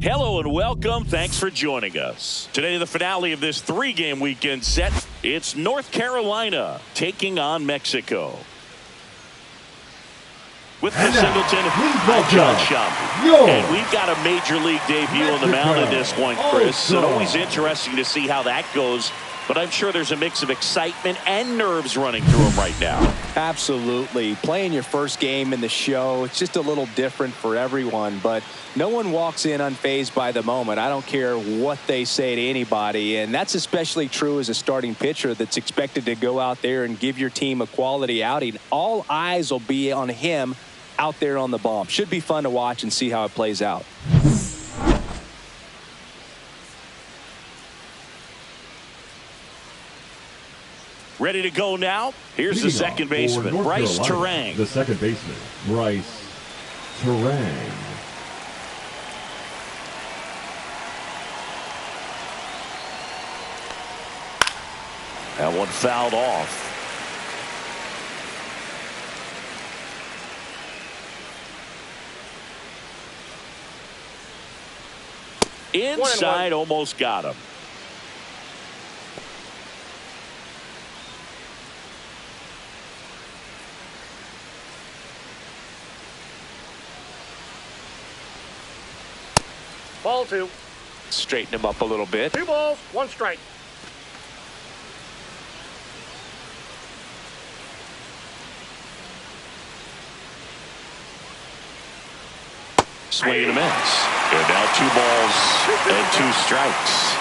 Hello and welcome. Thanks for joining us. Today, the finale of this three-game weekend set. It's North Carolina taking on Mexico. With the Singleton, I'm John Schaub. And we've got a major league debut on the mound at this point, Chris. It's always interesting to see how that goes. But I'm sure there's a mix of excitement and nerves running through him right now. Absolutely. Playing your first game in the show, it's just a little different for everyone. But no one walks in unfazed by the moment. I don't care what they say to anybody. And that's especially true as a starting pitcher that's expected to go out there and give your team a quality outing. All eyes will be on him out there on the bump. Should be fun to watch and see how it plays out. Ready to go now. Here's the second baseman, Bryce Terang. The second baseman, Bryce Terang. That one fouled off. Inside, almost got him. Ball two. Straighten him up a little bit. 2 balls, 1 strike. Swing and a miss. And now 2 balls and 2 strikes.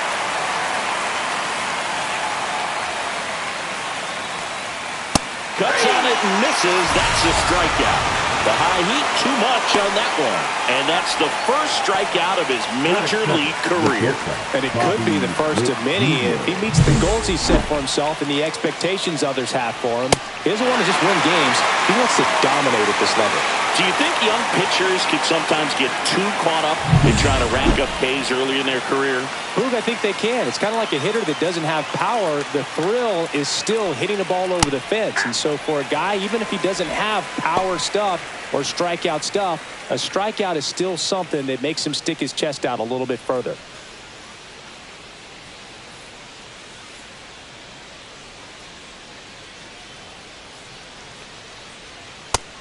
Cuts on it and misses. That's a strikeout. The high heat, too much on that one. And that's the first strikeout of his major league career. And it could be the first of many if he meets the goals he set for himself and the expectations others have for him. He doesn't want to just win games. He wants to dominate at this level. Do you think young pitchers can sometimes get too caught up in trying to rack up Ks early in their career? Boog, I think they can. It's kind of like a hitter that doesn't have power. The thrill is still hitting the ball over the fence. And so for a guy, even if he doesn't have power stuff or strikeout stuff, a strikeout is still something that makes him stick his chest out a little bit further.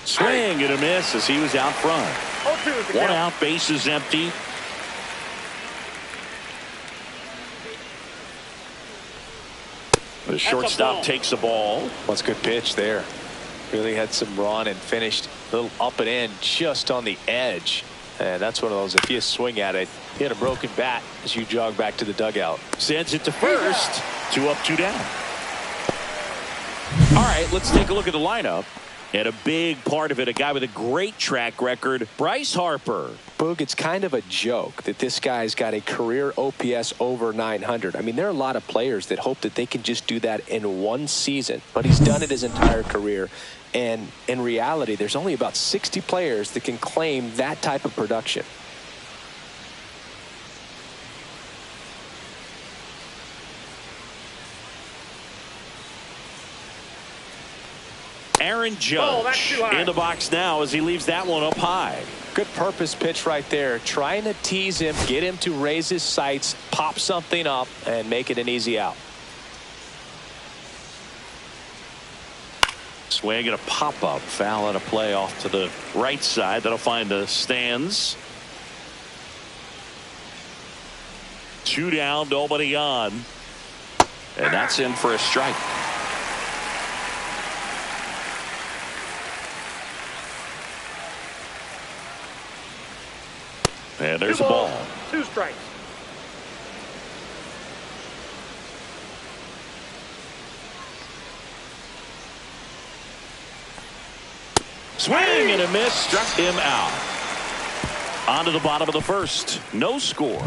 Swing and a miss as he was out front. 1 out, bases empty. The shortstop takes the ball. That's a good pitch there. Really had some run and finished a little up and in just on the edge. And that's one of those, if you swing at it, hit a broken bat as you jog back to the dugout. Sends it to first. 2 up, 2 down. All right, let's take a look at the lineup. And a big part of it, a guy with a great track record, Bryce Harper. Boog, it's kind of a joke that this guy's got a career OPS over 900. I mean, there are a lot of players that hope that they can just do that in one season, but he's done it his entire career. And in reality, there's only about 60 players that can claim that type of production. Aaron Judge in the box now as he leaves that one up high. Good purpose pitch right there. Trying to tease him, get him to raise his sights, pop something up, and make it an easy out. Swing and a pop-up. Foul and a play off to the right side. That'll find the stands. 2 down, nobody on. And that's in for a strike. And there's a ball. 2 strikes. Swing and a miss. Struck him out. On to the bottom of the first. No score.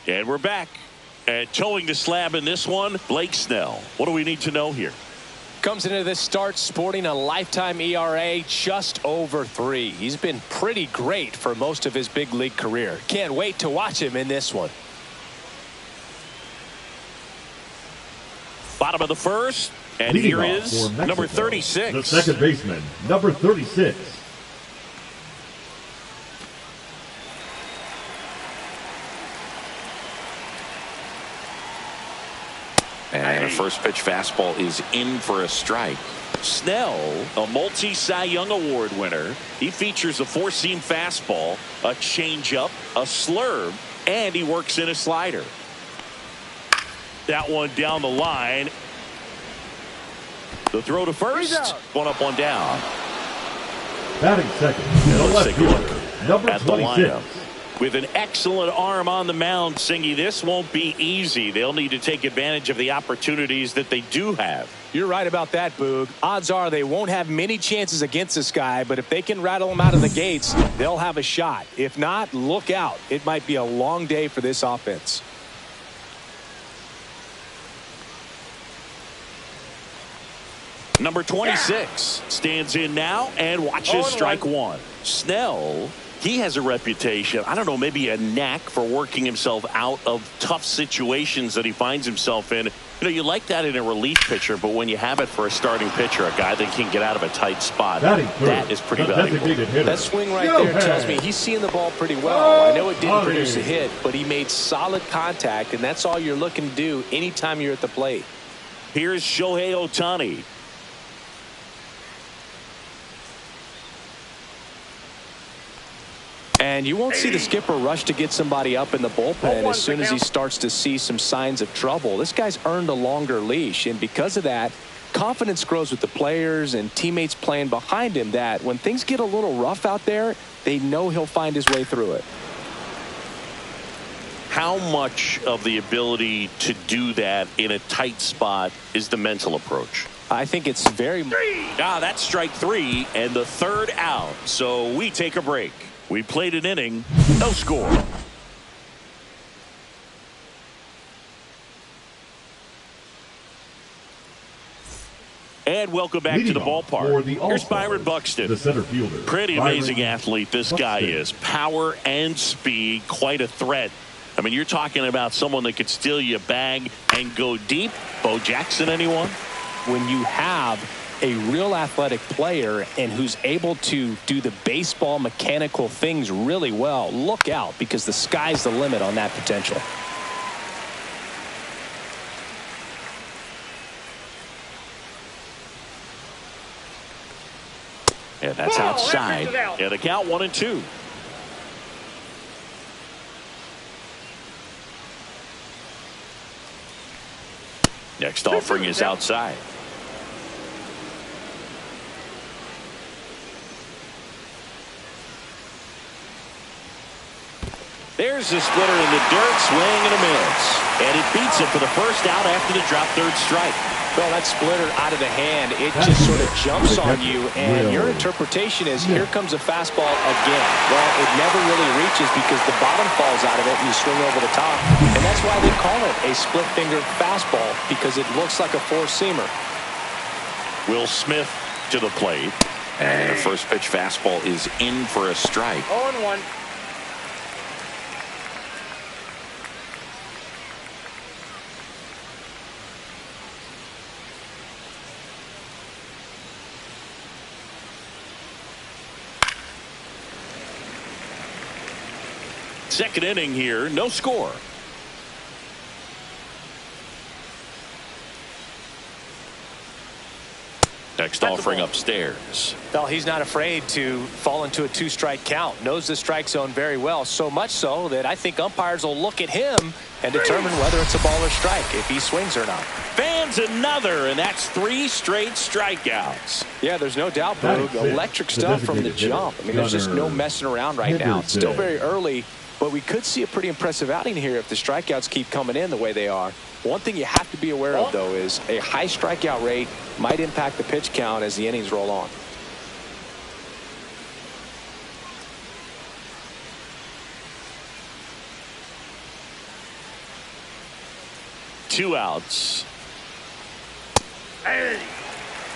And we're back. And towing the slab in this one, Blake Snell. What do we need to know here? Comes into this start sporting a lifetime ERA just over 3. He's been pretty great for most of his big league career. Can't wait to watch him in this one. Bottom of the first. And Leading here off is for Mexico, number 36. the second baseman, number 36. And a first pitch fastball is in for a strike. Snell, a multi-Cy Young Award winner. He features a four-seam fastball, a changeup, a slurve, and he works in a slider. That one down the line. The throw to first. One up, one down. Batting second, the Let's left take a look fielder, number at the 26. lineup. With an excellent arm on the mound, Singy, this won't be easy. They'll need to take advantage of the opportunities that they do have. You're right about that, Boog. Odds are they won't have many chances against this guy, but if they can rattle him out of the gates, they'll have a shot. If not, look out. It might be a long day for this offense. Number 26 stands in now and watches strike one. Snell, he has a reputation, I don't know, maybe a knack for working himself out of tough situations that he finds himself in. You know, you like that in a relief pitcher, but when you have it for a starting pitcher, a guy that can get out of a tight spot, that is pretty valuable. That swing right there tells me he's seeing the ball pretty well. I know it didn't produce a hit, but he made solid contact, and that's all you're looking to do anytime you're at the plate. Here's Shohei Ohtani. And you won't see the skipper rush to get somebody up in the bullpen as soon as he starts to see some signs of trouble. This guy's earned a longer leash, and because of that, confidence grows with the players and teammates playing behind him that when things get a little rough out there, they know he'll find his way through it. How much of the ability to do that in a tight spot is the mental approach? I think it's very... That's strike three and the third out. So we take a break. We played an inning, no score. And welcome back to the ballpark. Here's Byron Buxton, the center fielder. Pretty amazing athlete this guy is. Power and speed, quite a threat. I mean, you're talking about someone that could steal you a bag and go deep. Bo Jackson, anyone? When you have a real athletic player and who's able to do the baseball mechanical things really well, look out, because the sky's the limit on that potential. And that's outside. And a count 1-2. Next offering is outside. There's a splitter in the dirt, swing and a miss. And it beats it for the first out after the drop third strike. Well, that splitter out of the hand, it just sort of jumps on you, and your interpretation is here comes a fastball again. Well, it never really reaches because the bottom falls out of it and you swing over the top. And that's why they call it a split-finger fastball, because it looks like a four-seamer. Will Smith to the plate. And a first pitch fastball is in for a strike. 0-1. Second inning here, no score. Next offering upstairs. Well, he's not afraid to fall into a two-strike count. Knows the strike zone very well, so much so that I think umpires will look at him and determine whether it's a ball or strike, if he swings or not. Fans another, and that's 3 straight strikeouts. Yeah, there's no doubt, Boog. Electric stuff from the jump. I mean, there's just no messing around right now. It's still very early, but we could see a pretty impressive outing here if the strikeouts keep coming in the way they are. One thing you have to be aware of, though, is a high strikeout rate might impact the pitch count as the innings roll on. Two outs.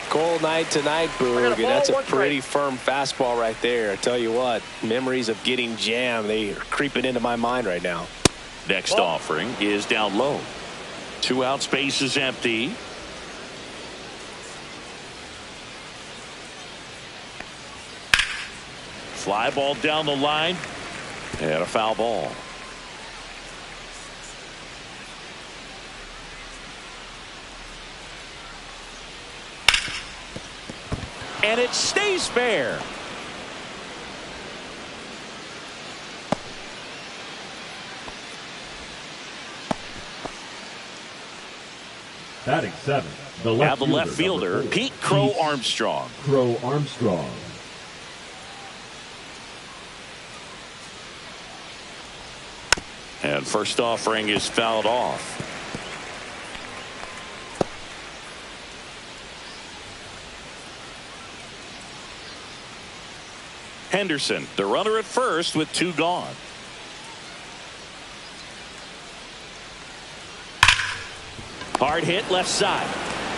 Cold night tonight, Boog, and that's a pretty firm fastball right there. I tell you what, memories of getting jammed, they are creeping into my mind right now. Next offering is down low. 2 out, space is empty. Fly ball down the line. And a foul ball. And it stays fair. Batting 7. Now the left fielder, Pete Crow Armstrong. Crow Armstrong. And first offering is fouled off. Henderson, the runner at first with 2 gone. Hard hit left side.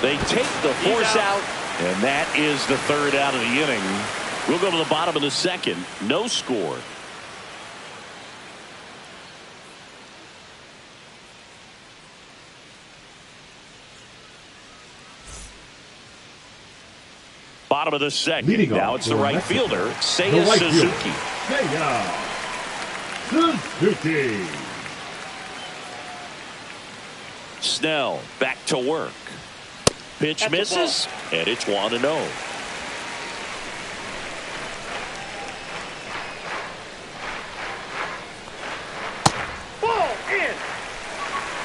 They take the force out, and that is the 3rd out of the inning. We'll go to the bottom of the 2nd. No score. Bottom of the 2nd. Now it's the right fielder, Seiya Suzuki. Seiya Suzuki. Snell back to work. Pitch misses, and it's 1-0. Ball in.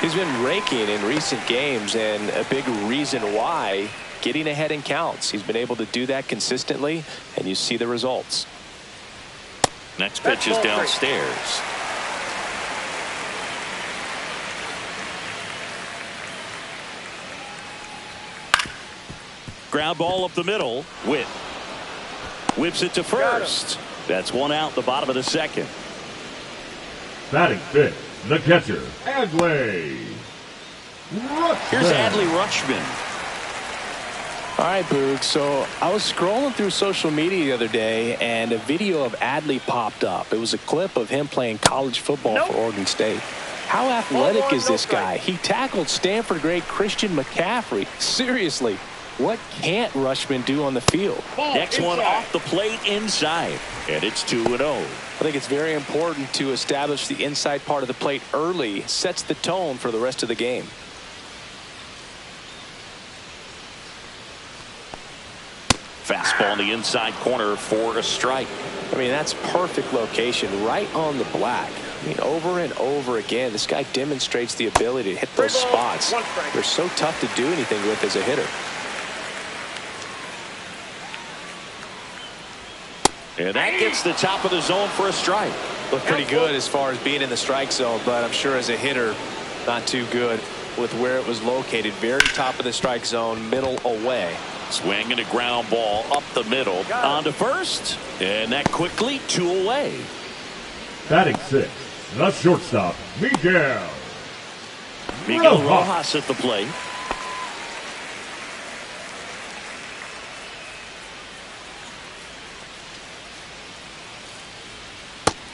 He's been raking in recent games, and a big reason why, getting ahead in counts. He's been able to do that consistently, and you see the results. Next pitch is downstairs. Ground ball up the middle. Witt whips it to first. That's 1 out, the bottom of the 2nd. Batting 5th, the catcher, Adley Rutschman. Here's Adley Rutschman. All right, Boog. So I was scrolling through social media the other day, and a video of Adley popped up. It was a clip of him playing college football for Oregon State. How athletic is this guy? He tackled Stanford great Christian McCaffrey. Seriously. What can't Rutschman do on the field? Next one off the plate inside, and it's 2-0. I think it's very important to establish the inside part of the plate early. Sets the tone for the rest of the game. Fastball in the inside corner for a strike. I mean, that's perfect location, right on the black. I mean, over and over again, this guy demonstrates the ability to hit those spots. They're so tough to do anything with as a hitter. And that gets the top of the zone for a strike. Looked pretty good as far as being in the strike zone, but I'm sure as a hitter, not too good with where it was located. Very top of the strike zone, middle away. Swing and a ground ball up the middle. On to first. And that quickly 2 away. Batting 6th, the shortstop, Miguel Rojas at the plate.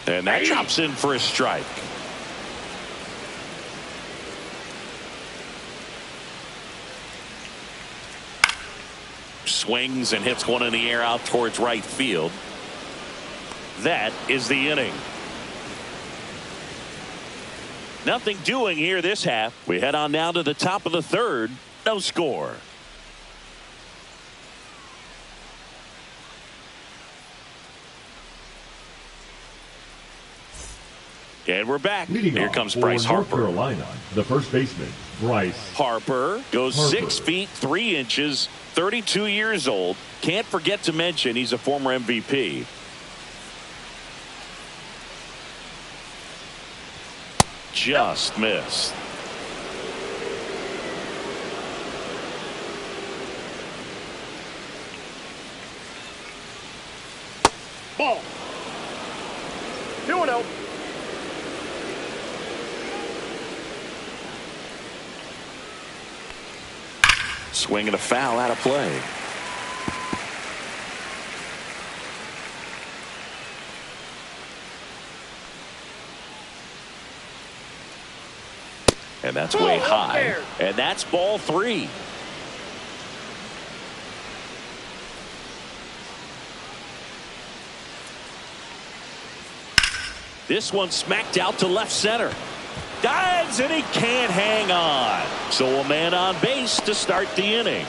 And that chops in for a strike. Swings and hits one in the air out towards right field. That is the inning. Nothing doing here this half. We head on now to the top of the 3rd. No score. And we're back. Here comes Bryce Harper. North Carolina, the first baseman, Bryce Harper goes 6 feet 3 inches, 32 years old. Can't forget to mention he's a former MVP. Just missed. Ball. 2-0. Swing and a foul out of play. And that's way high. And that's ball 3. This one smacked out to left center. Dives, and he can't hang on. So a man on base to start the inning.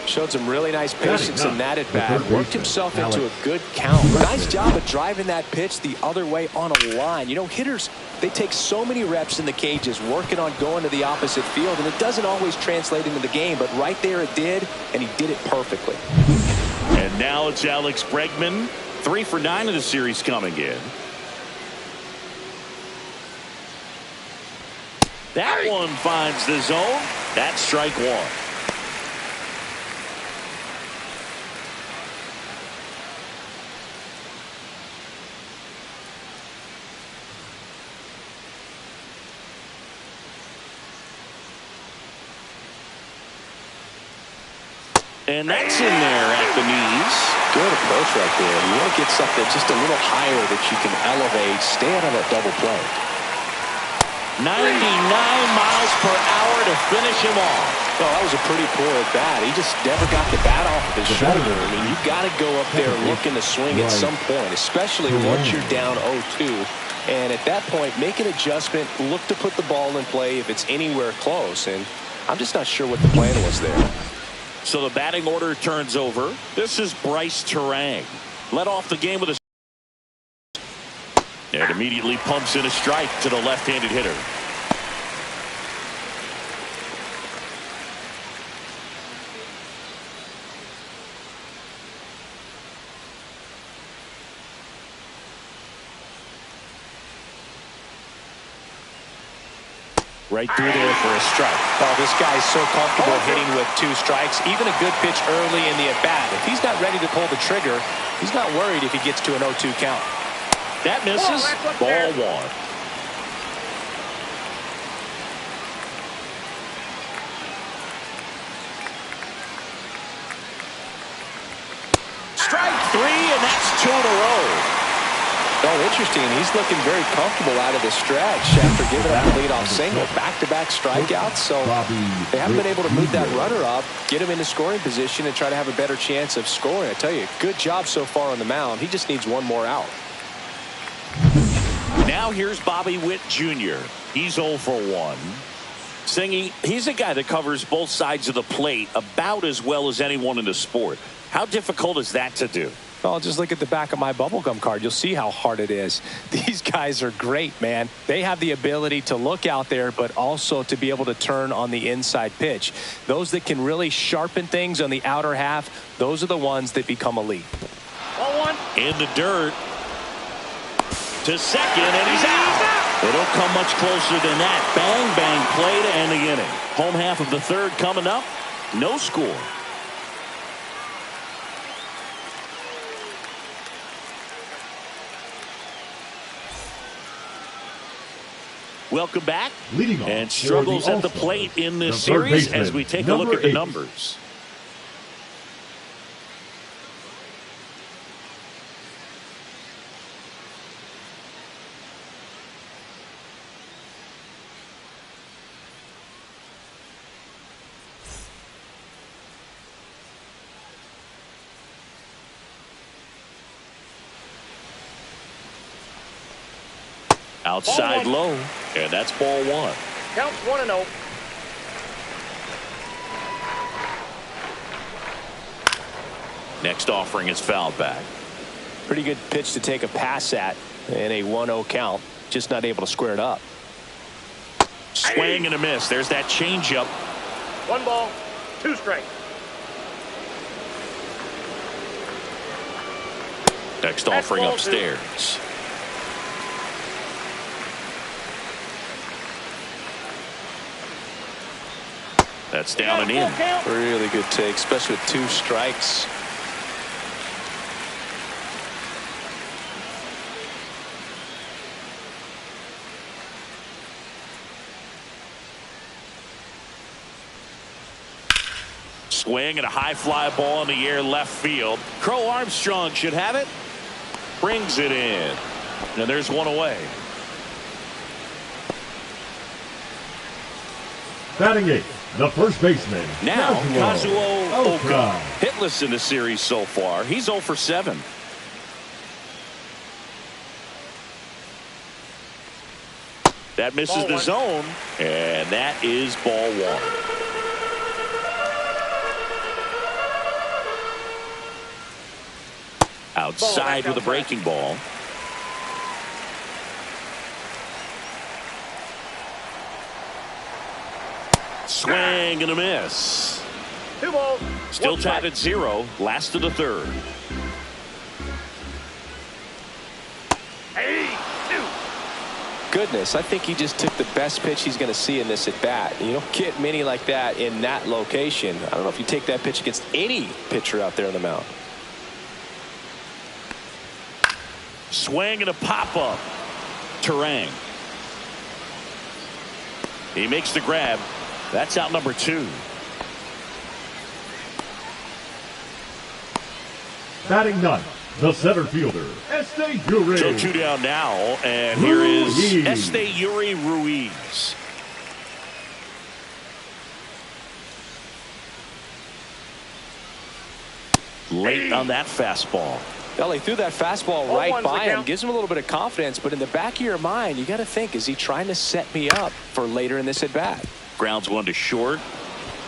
Showed some really nice patience in that at bat. Worked himself into a good count. Nice job of driving that pitch the other way on a line. You know, hitters, they take so many reps in the cages working on going to the opposite field, and it doesn't always translate into the game, but right there it did, and he did it perfectly. And now it's Alex Bregman, 3 for 9 in the series coming in. That one finds the zone. That's strike one. And that's in there at the knees. Good approach right there. You want to get something just a little higher that you can elevate. Stay out of that double play. 99 miles per hour to finish him off. Oh, that was a pretty poor at bat. He just never got the bat off of his shoulder. I mean, you've got to go up there looking to swing at some point, especially once you're down 0-2. And at that point, make an adjustment, look to put the ball in play if it's anywhere close. And I'm just not sure what the plan was there. So the batting order turns over. This is Bryce Terang. Led off the game with a and immediately pumps in a strike to the left-handed hitter. Right through there for a strike. Oh, this guy's so comfortable hitting with 2 strikes. Even a good pitch early in the at-bat. If he's not ready to pull the trigger, he's not worried if he gets to an 0-2 count. That misses. Ball 1. Strike 3, and that's 2 in a row. Oh, interesting. He's looking very comfortable out of the stretch after giving up the leadoff single. Back-to-back strikeouts, so they haven't been able to move that runner up, get him into scoring position, and try to have a better chance of scoring. I tell you, good job so far on the mound. He just needs one more out. Now here's Bobby Witt Jr. He's 0 for 1. Singy, he's a guy that covers both sides of the plate about as well as anyone in the sport. How difficult is that to do? Well, just look at the back of my bubblegum card. You'll see how hard it is. These guys are great, man. They have the ability to look out there, but also to be able to turn on the inside pitch. Those that can really sharpen things on the outer half, those are the ones that become elite. Ball 1. In the dirt. To second, and he's out. They don't come much closer than that. Bang, bang play to end the inning. Home half of the third coming up. No score. Welcome back. Leading off and struggles at the plate in this series as we take a look at the numbers. Outside low, and that's ball 1. Counts 1-0. Next offering is fouled back. Pretty good pitch to take a pass at in a 1-0 count. Just not able to square it up. Swing and a miss. There's that changeup. 1 ball, 2 strikes. Next offering upstairs. That's down and in. Really good take, especially with 2 strikes. Swing and a high fly ball in the air left field. Crow Armstrong should have it. Brings it in. And there's one away. Batting 8th, the first baseman. Now Kazuo Oka. Oka. Hitless in the series so far. He's 0 for 7. That misses the zone, and that is ball one. Outside with a breaking ball. Swing and a miss. 2 balls. Still tied at 0. Last of the third. Goodness, I think he just took the best pitch he's going to see in this at bat. You don't get many like that in that location. I don't know if you take that pitch against any pitcher out there on the mound. Swing and a pop-up. Terang. He makes the grab. That's out number 2. Batting ninth, the center fielder, Esteury. So 2 down now, and here is Esteury Ruiz. Late on that fastball. Well, he threw that fastball right by him, count. gives him a little bit of confidence, but in the back of your mind, you got to think, is he trying to set me up for later in this at bat? Grounds one to short.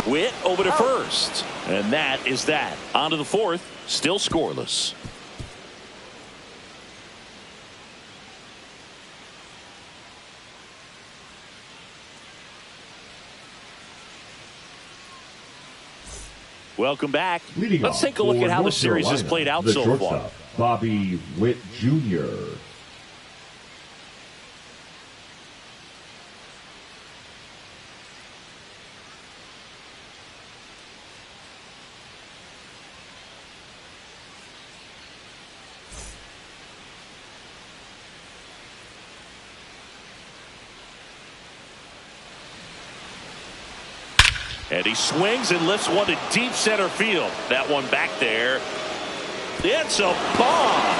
Witt over to first. And that is that. On to the fourth. Still scoreless. Welcome back. Let's take a look at how the series has played out so far. Bobby Witt Jr. And he swings and lifts one to deep center field. That one back there. It's a bomb.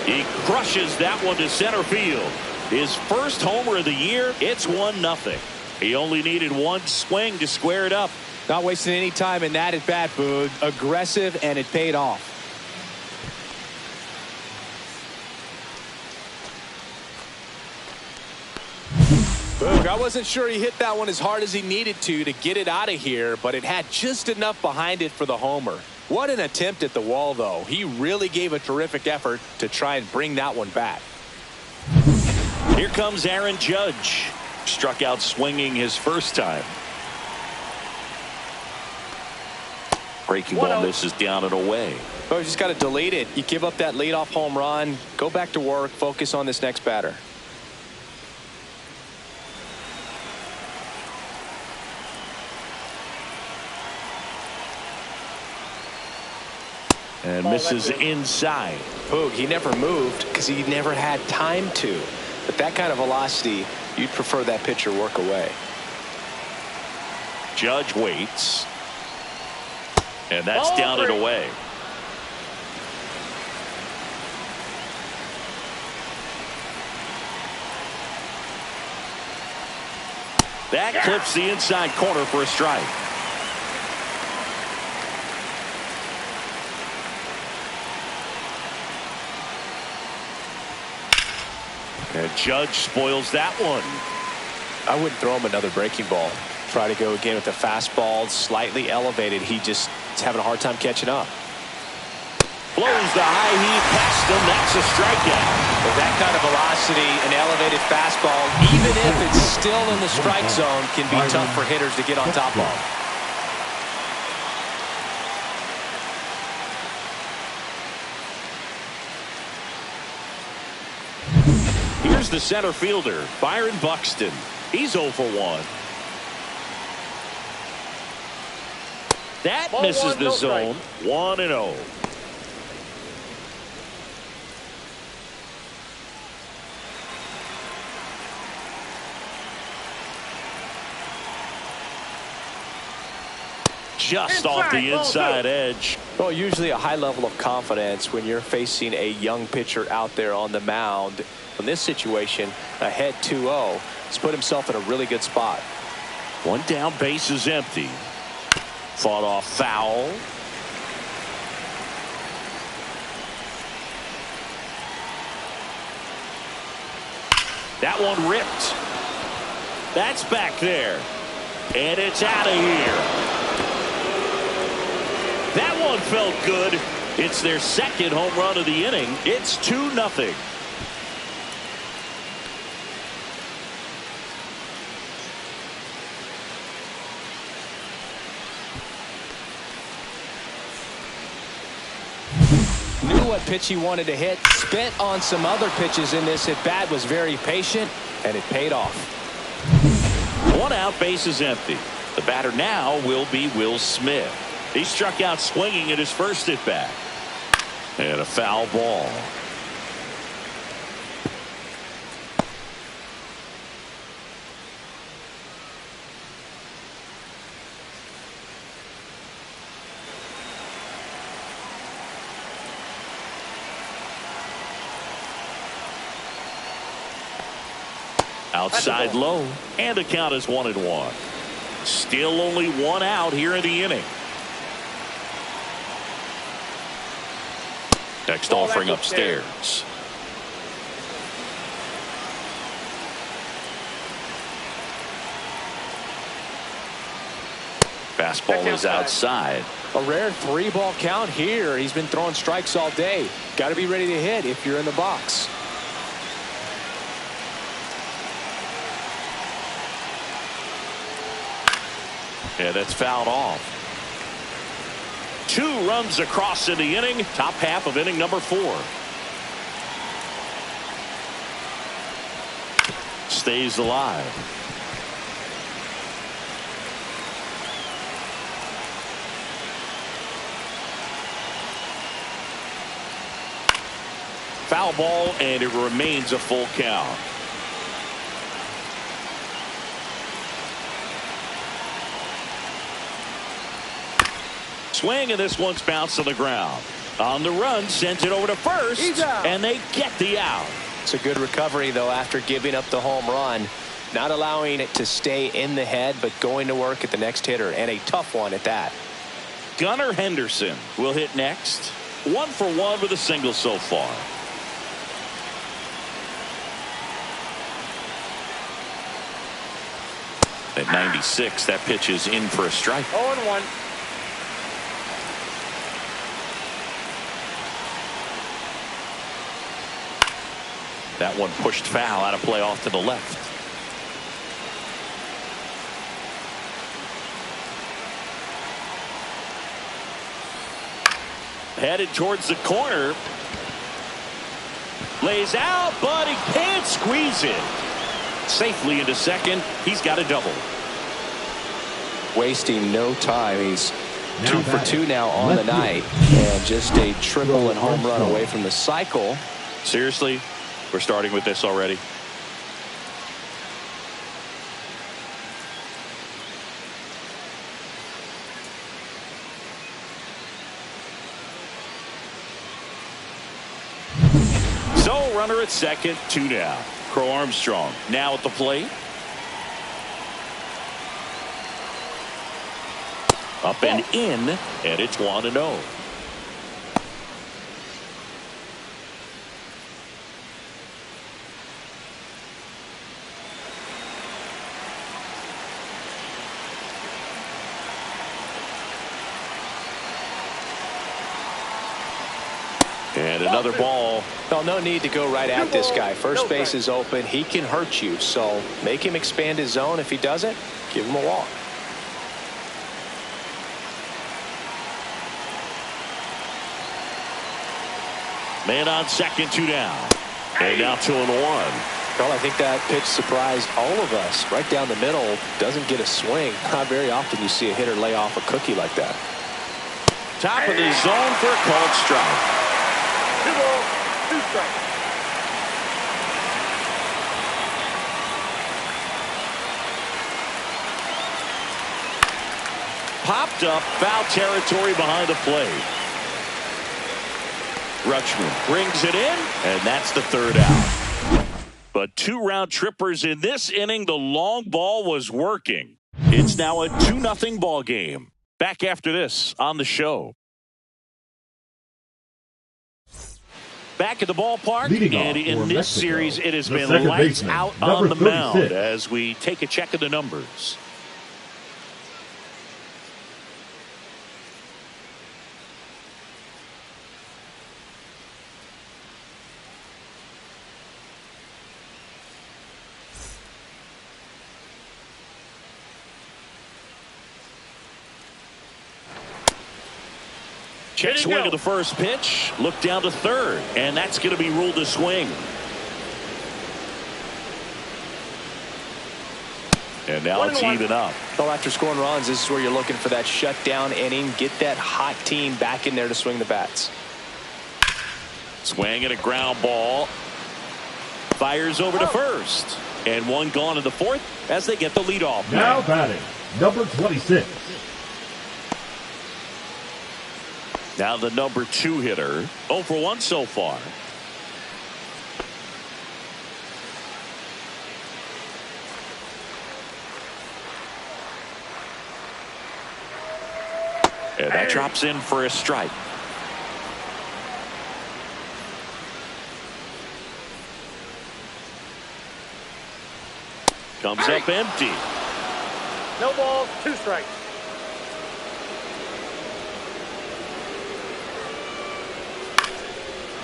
He crushes that one to center field. His first homer of the year. It's 1-0. He only needed one swing to square it up. Not wasting any time in that at bat, Boog. Aggressive, and it paid off. Boog, I wasn't sure he hit that one as hard as he needed to get it out of here, but it had just enough behind it for the homer. What an attempt at the wall, though. He really gave a terrific effort to try and bring that one back. Here comes Aaron Judge. Struck out swinging his first time. Breaking ball misses down and away. Oh, you just got to delete it. You give up that leadoff home run. Go back to work. Focus on this next batter. And misses inside. Boog, he never moved because he never had time to. But that kind of velocity, you'd prefer that pitcher work away. Judge waits. And that's down and away. That clips the inside corner for a strike. And Judge spoils that one. I wouldn't throw him another breaking ball. Try to go again with the fastball slightly elevated. He just is having a hard time catching up. Blows the high heat past him. That's a strikeout. With that kind of velocity, an elevated fastball, even if it's still in the strike zone, can be tough for hitters to get on top of. Here's the center fielder, Byron Buxton. He's 0 for 1. That misses the zone. 1-0. Just off the inside edge. Well, usually a high level of confidence when you're facing a young pitcher out there on the mound. In this situation, ahead 2-0, he's put himself in a really good spot. One down, base is empty. Fought off foul. That one ripped. That's back there. And it's out of here. That one felt good. It's their second home run of the inning. It's 2-0. Knew what pitch he wanted to hit. Spent on some other pitches in this at bat. Was very patient, and it paid off. 1 out, base is empty. The batter now will be Will Smith. He struck out swinging at his first at bat. And a foul ball. Outside low, and the count is 1-1. Still only 1 out here in the inning. Next offering upstairs. Fastball is outside. A rare 3-ball count here. He's been throwing strikes all day. Got to be ready to hit if you're in the box. Yeah, that's fouled off. 2 runs across in the inning. Top half of inning number 4. Stays alive. Foul ball, and it remains a full count. Swing, and this one's bounced to the ground. On the run, sent it over to first, and they get the out. It's a good recovery, though, after giving up the home run. Not allowing it to stay in the head, but going to work at the next hitter, and a tough one at that. Gunnar Henderson will hit next. 1 for 1 with a single so far. At 96, that pitch is in for a strike. 0-1. That one pushed foul, out of play off to the left. Headed towards the corner. Lays out, but he can't squeeze it. Safely into second. He's got a double. Wasting no time. He's 2 for 2 now on the night, and just a triple and home run away from the cycle. Seriously? We're starting with this already. So runner at second, 2 down. Crow Armstrong now at the plate. Up and in, and it's 1-0. And another ball. Well, no need to go right at this guy. First base is open. He can hurt you, so make him expand his zone. If he doesn't, give him a walk. Man on second, 2 down. And now 2-1. Well, I think that pitch surprised all of us. Right down the middle, doesn't get a swing. Not very often you see a hitter lay off a cookie like that. Top of the zone for a called strike. 2 balls, 2 strikes. Popped up, foul territory behind the plate. Rutschman brings it in, and that's the 3rd out. But 2 round trippers in this inning. The long ball was working. It's now a 2-0 ball game. Back after this on the show. Back at the ballpark, and in this series, it has been second lights baseman, out number on the mound 36. as we take a check of the numbers. Check swing of the first pitch. Look down to third. And that's going to be ruled a swing. And now it's even up. Well, after scoring runs, this is where you're looking for that shutdown inning. Get that hot team back in there to swing the bats. Swing and a ground ball. Fires over to first. And one gone in the fourth as they get the leadoff. Now batting, number 26. Now the number 2 hitter. 0 for 1 so far. And that drops in for a strike. Comes up empty. No balls, 2 strikes.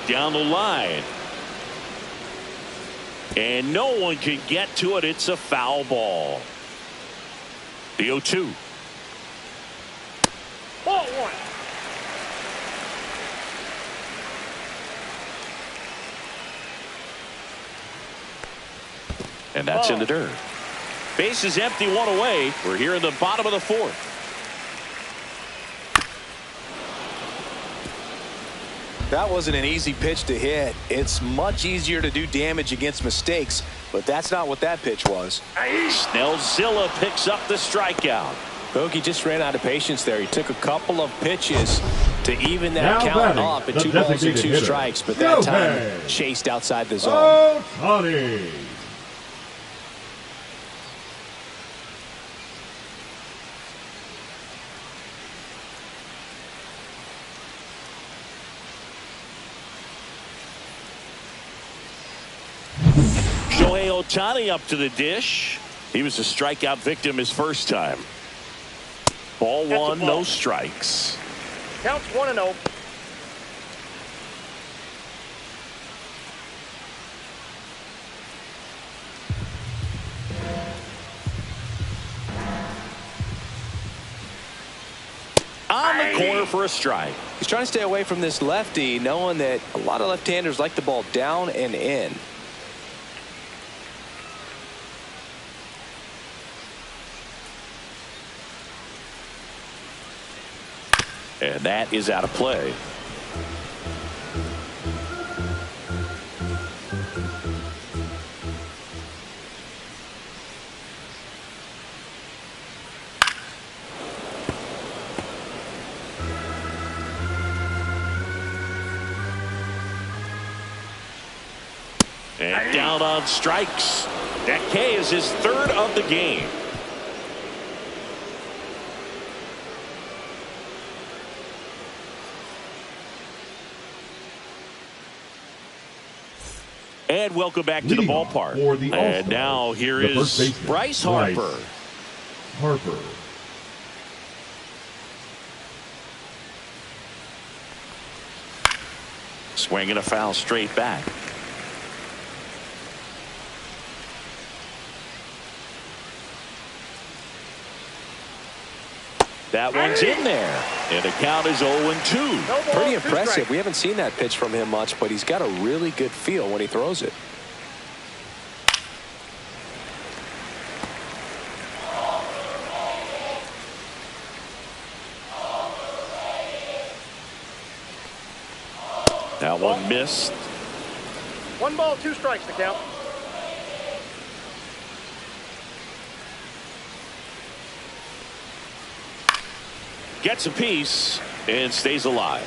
Down the line. And no one can get to it. It's a foul ball. The 0-2. Ball 1. And that's in the dirt. Base is empty, 1 away. We're here in the bottom of the 4th. That wasn't an easy pitch to hit. It's much easier to do damage against mistakes, but that's not what that pitch was. Snellzilla picks up the strikeout. Bogey just ran out of patience there. He took a couple of pitches to even that Now count batting, up at the 2 balls and designated 2 hitter, strikes, but that time Shohei chased outside the zone. Ohtani. Shohei Ohtani up to the dish. He was a strikeout victim his first time. Ball 1, no strikes. Counts 1-0. On the corner for a strike. He's trying to stay away from this lefty, knowing that a lot of left-handers like the ball down and in. And that is out of play. And down on strikes. That K is his 3rd of the game. And welcome back to the Leading off ballpark. for the And All-Stars, now here the first is baseman, Bryce Harper. Harper. Swinging a foul straight back. That one's in there. And the count is 0-2. Pretty impressive. We haven't seen that pitch from him much, but he's got a really good feel when he throws it. That one missed. 1 ball, 2 strikes to count. Gets a piece and stays alive.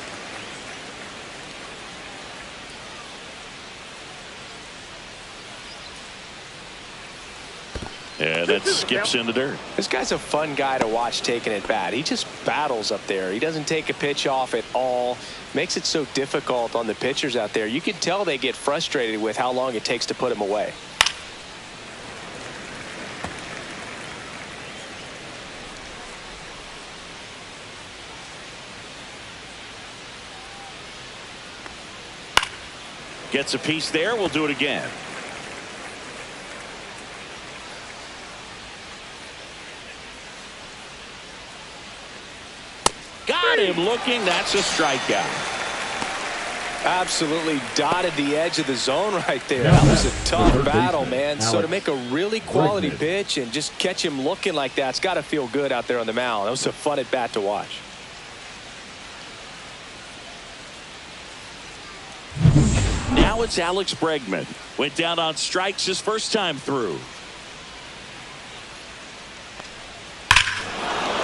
And that skips in the dirt. This guy's a fun guy to watch taking at bat. He just battles up there. He doesn't take a pitch off at all. Makes it so difficult on the pitchers out there. You can tell they get frustrated with how long it takes to put him away. Gets a piece there. We'll do it again. Got him looking. That's a strikeout. Absolutely dotted the edge of the zone right there. That was a tough battle, man. So to make a really quality pitch and just catch him looking like that, it's got to feel good out there on the mound. That was a fun at bat to watch. Now it's Alex Bregman. Went down on strikes his first time through.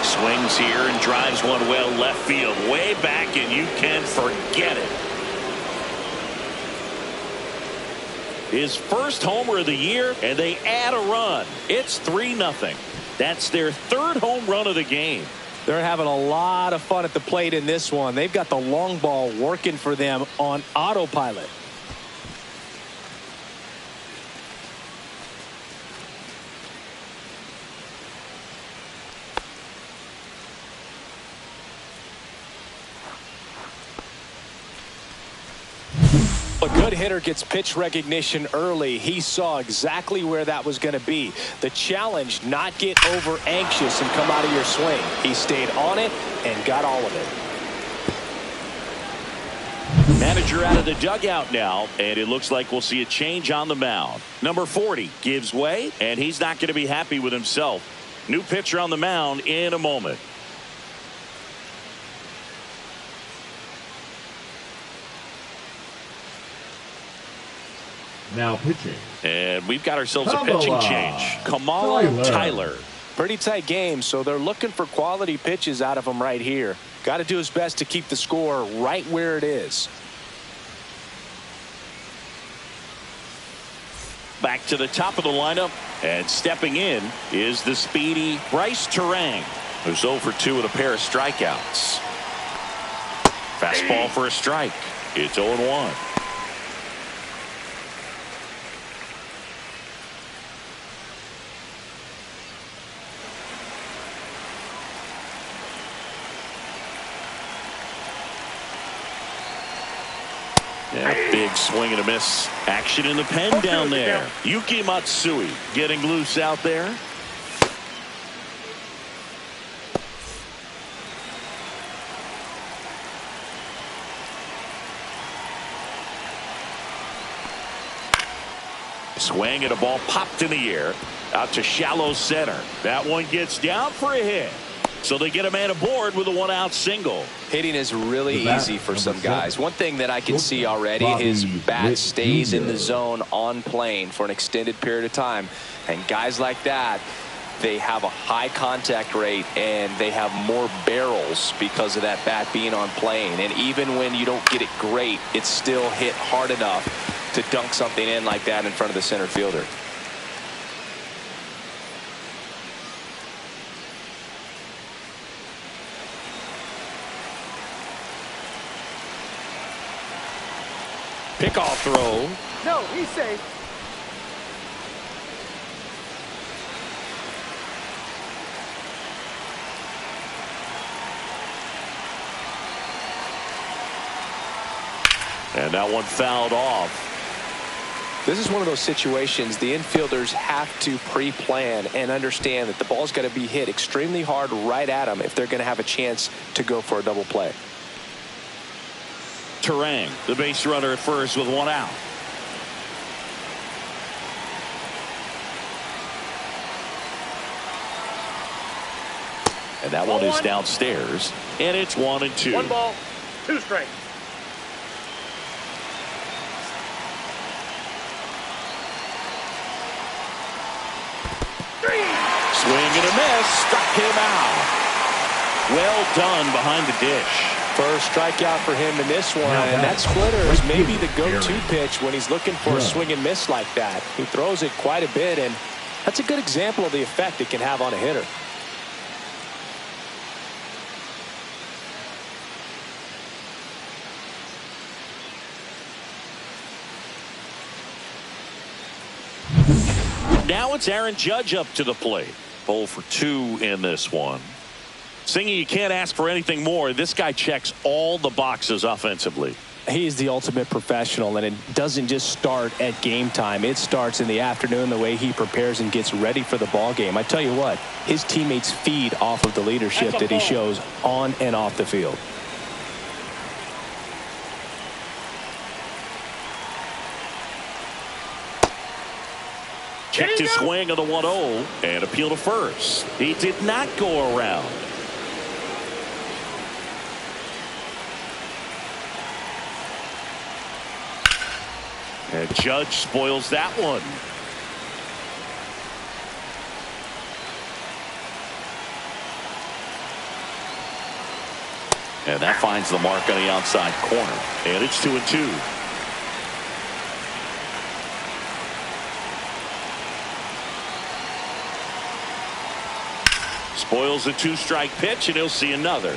Swings here and drives one well left field, way back, and you can forget it. His first homer of the year, and they add a run. It's 3-0. That's their third home run of the game. They're having a lot of fun at the plate in this one. They've got the long ball working for them on autopilot. A good hitter gets pitch recognition early. He saw exactly where that was going to be. The challenge, not get over anxious and come out of your swing. He stayed on it and got all of it. Manager out of the dugout now, and it looks like we'll see a change on the mound. Number 40 gives way, and he's not going to be happy with himself. New pitcher on the mound in a moment. Now pitching. And we've got ourselves a pitching change. Kamala Tyler. Pretty tight game, so they're looking for quality pitches out of him right here. Got to do his best to keep the score right where it is. Back to the top of the lineup, and stepping in is the speedy Bryce Terang, who's 0 for 2 with a pair of strikeouts. Fastball for a strike. It's 0-1. Yeah, big swing and a miss. Action in the pen down there. Yuki Matsui getting loose out there. Swing and a ball popped in the air out to shallow center. That one gets down for a hit. So they get a man aboard with a 1-out single. Hitting is really easy for some guys. One thing that I can see already, his bat stays in the zone on plane for an extended period of time. And guys like that, they have a high contact rate and they have more barrels because of that bat being on plane. And even when you don't get it great, it's still hit hard enough to dunk something in like that in front of the center fielder. Pickoff throw. No, he's safe. And that one fouled off. This is one of those situations the infielders have to pre-plan and understand that the ball's got to be hit extremely hard right at them if they're going to have a chance to go for a double play. Terang, the base runner at first with 1 out. And that one is downstairs, and it's 1-2. 1 ball, 2 strikes. Swing and a miss, struck him out. Well done behind the dish. First strikeout for him in this one, and that splitter is maybe the go-to pitch when he's looking for a swing and miss like that. He throws it quite a bit, and That's a good example of the effect it can have on a hitter. Now it's Aaron Judge up to the plate. 0 for 2 in this one. Singy, you can't ask for anything more. This guy checks all the boxes offensively. He is the ultimate professional, and it doesn't just start at game time. It starts in the afternoon, the way he prepares and gets ready for the ball game. I tell you what, his teammates feed off of the leadership that he shows on and off the field. Checked his swing of the 1-0 and appeal to first. He did not go around. And Judge spoils that one. And that finds the mark on the outside corner. And it's 2-2. Spoils a 2-strike pitch, and he'll see another.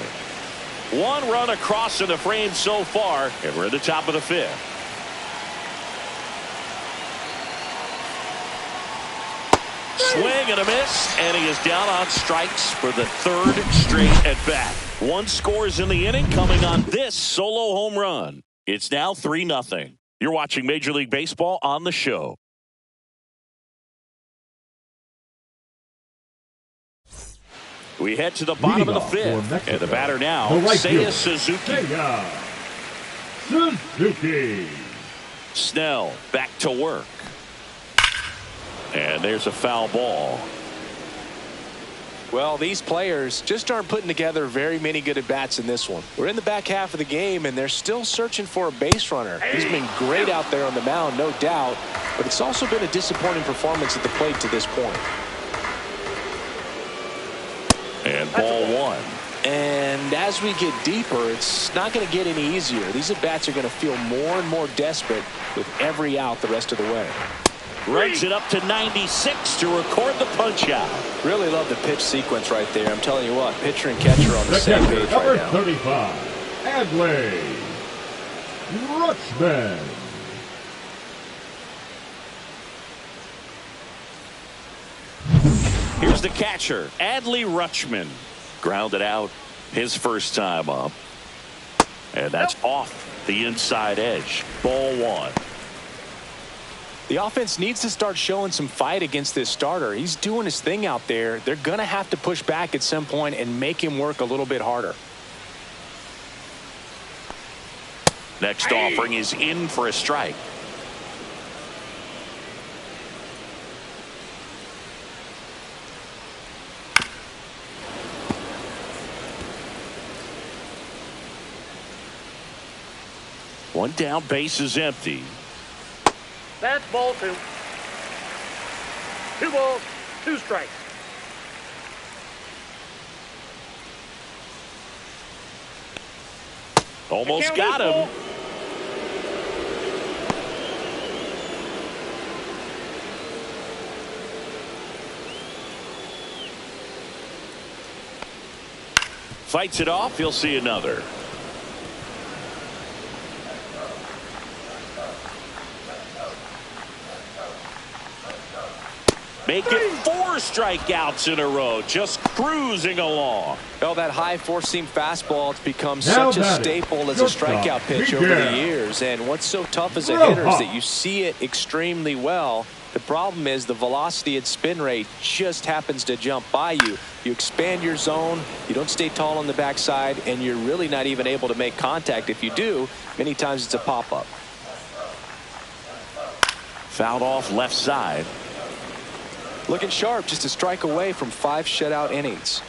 1 run across in the frame so far, and we're at the top of the 5th. Swing and a miss, and he is down on strikes for the 3rd straight at bat. 1 scores in the inning, coming on this solo home run. It's now 3-0. You're watching Major League Baseball on the show. We head to the bottom of the 5th, and the batter now, Seiya Suzuki. Snell back to work. And there's a foul ball. Well, these players just aren't putting together very many good at-bats in this one. We're in the back half of the game, and they're still searching for a base runner. He's been great out there on the mound, no doubt, but it's also been a disappointing performance at the plate to this point. And ball 1. And as we get deeper, it's not going to get any easier. These at-bats are going to feel more and more desperate with every out the rest of the way. Runs it up to 96 to record the punch out. Really love the pitch sequence right there. I'm telling you what, pitcher and catcher on the same page right now. Number 35, Adley Rutschman. Here's the catcher, Adley Rutschman. Grounded out his first time up. And that's off the inside edge. Ball 1. The offense needs to start showing some fight against this starter. He's doing his thing out there. They're going to have to push back at some point and make him work a little bit harder. Next offering is in for a strike. One down, base is empty. That's ball 2. 2 balls, 2 strikes. Almost got him. Fights it off. He'll see another. Make it 4 strikeouts in a row, just cruising along. Well, that high four-seam fastball has become such a staple as a strikeout pitch over the years. And what's so tough as a hitter is that you see it extremely well. The problem is the velocity and spin rate just happens to jump by you. You expand your zone, you don't stay tall on the backside, and you're really not even able to make contact. If you do, many times it's a pop-up. Fouled off left side. Looking sharp, just a strike away from 5 shutout innings.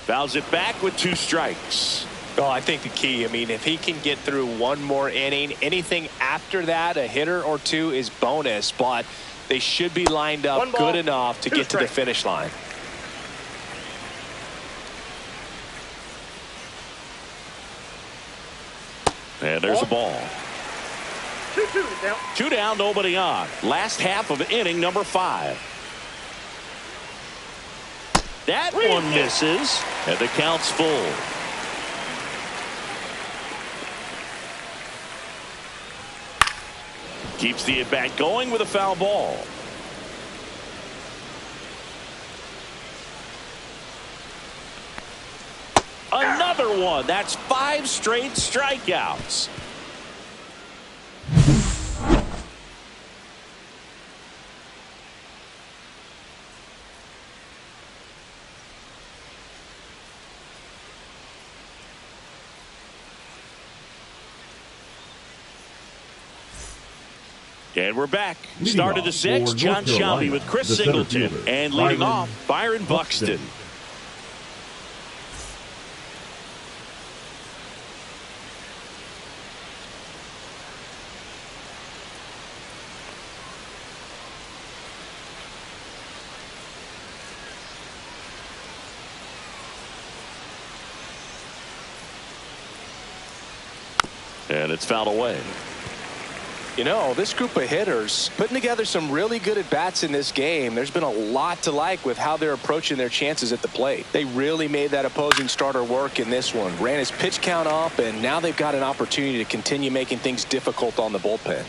Fouls it back with 2 strikes. Well, I think the key, I mean, if he can get through 1 more inning, anything after that, a hitter or 2 is bonus, but they should be lined up good enough to get to the finish line. And there's a ball. 2-2 to count. 2 down, nobody on. Last half of inning number 5. That one misses, and the count's full. Keeps the at-bat going with a foul ball. Another one. That's 5 straight strikeouts. And we're back. Start of the 6th, John Shelby with Chris Singleton. And leading off, Byron Buxton. And it's fouled away. You know, this group of hitters putting together some really good at-bats in this game. There's been a lot to like with how they're approaching their chances at the plate. They really made that opposing starter work in this one. Ran his pitch count up, and now they've got an opportunity to continue making things difficult on the bullpen.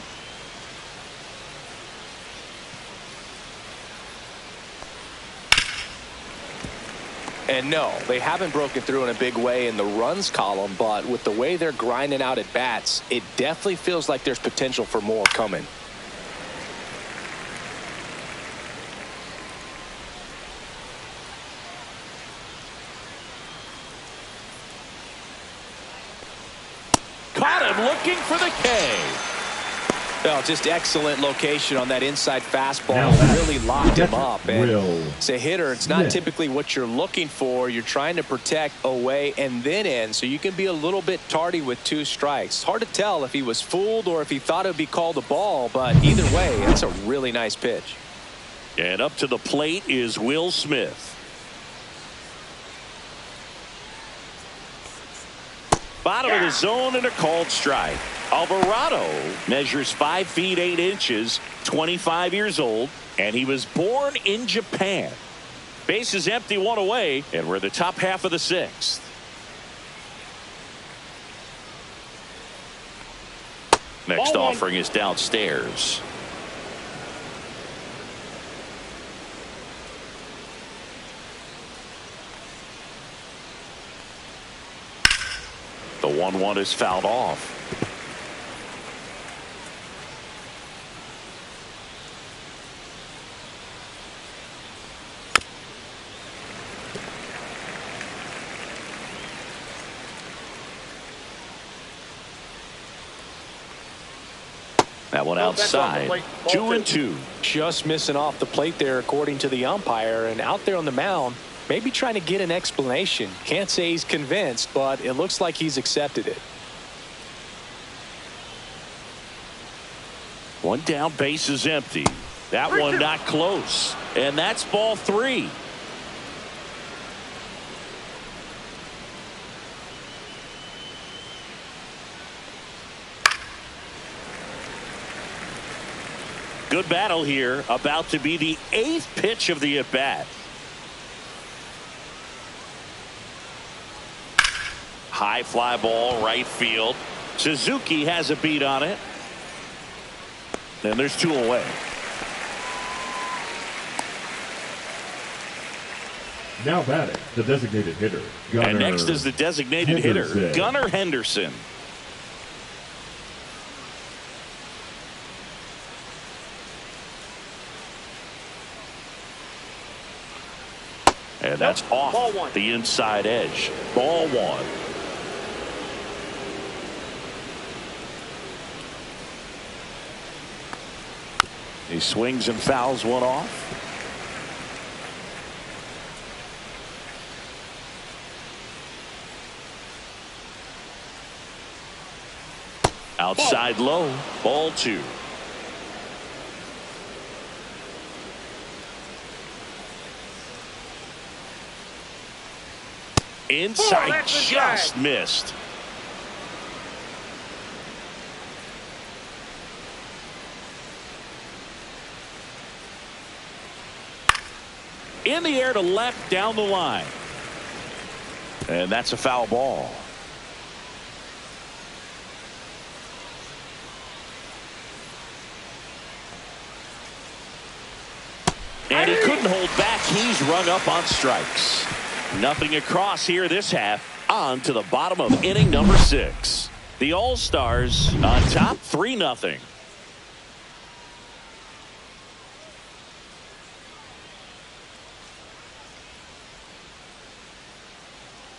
And no, they haven't broken through in a big way in the runs column, but with the way they're grinding out at bats, it definitely feels like there's potential for more coming. Caught him looking for the K. Well, just excellent location on that inside fastball. Really locked him up. And as a hitter, it's not typically what you're looking for. You're trying to protect away and then in, so you can be a little bit tardy with 2 strikes. Hard to tell if he was fooled or if he thought it would be called a ball, but either way, that's a really nice pitch. And up to the plate is Will Smith. Bottom of the zone and a called strike. Alvarado measures 5 feet 8 inches, 25 years old, and he was born in Japan. Base is empty, 1 away, and we're in the top half of the 6th. Next offering is downstairs. The 1-1 is fouled off. That one outside. 2-2. Just missing off the plate there, according to the umpire, and out there on the mound, maybe trying to get an explanation. Can't say he's convinced, but it looks like he's accepted it. 1 down, base is empty. That one not close. And that's ball 3. Good battle here. About to be the 8th pitch of the at-bat. High fly ball, right field. Suzuki has a beat on it. And there's 2 away. Now batting, the designated hitter. Gunnar and next is the designated hitter, Gunnar Henderson. And that's off the inside edge. Ball 1. He swings and fouls one off. Outside low. Ball 2. Inside, just missed. In the air to left down the line. And that's a foul ball. And he couldn't hold back. He's rung up on strikes. Nothing across here this half. On to the bottom of inning number 6. The All-Stars on top 3-0.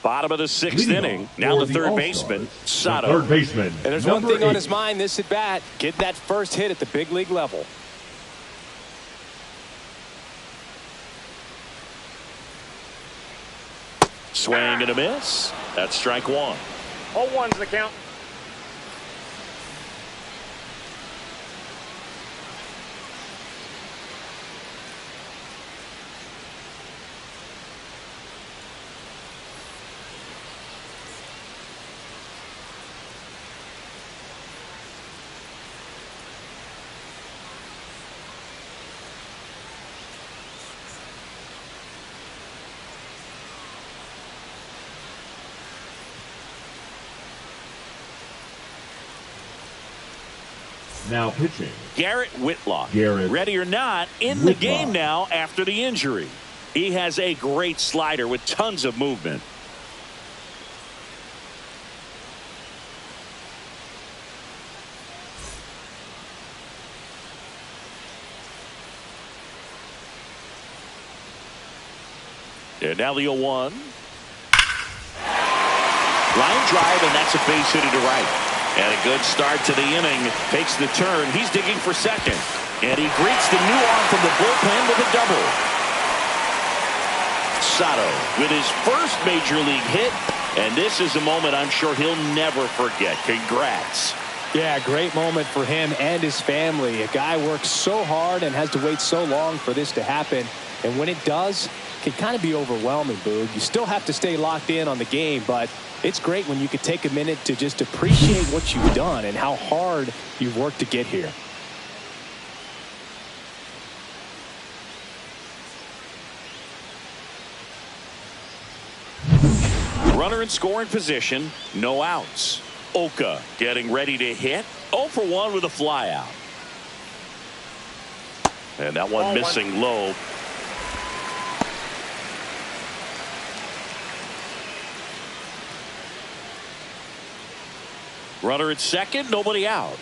Bottom of the 6th inning. Now the third baseman, Sato. Third baseman. And there's one thing on his mind this at bat. Get that first hit at the big league level. Swing and a miss. That's strike 1. 0-1's the count. Now pitching. Garrett Whitlock. Garrett Ready or not, in the game now after the injury. He has a great slider with tons of movement. And now the 0-1. Line drive, and that's a base hit to right. And a good start to the inning. Takes the turn. He's digging for second. And he greets the new arm from the bullpen with a double. Sato with his first major league hit. And this is a moment I'm sure he'll never forget. Congrats. Yeah, great moment for him and his family. A guy works so hard and has to wait so long for this to happen. And when it does, it can kind of be overwhelming, Boog. You still have to stay locked in on the game, but it's great when you could take a minute to just appreciate what you've done and how hard you've worked to get here. Runner in scoring position, no outs. Oka getting ready to hit. 0 for 1 with a fly out. And that one missing low. Runner at second, nobody out.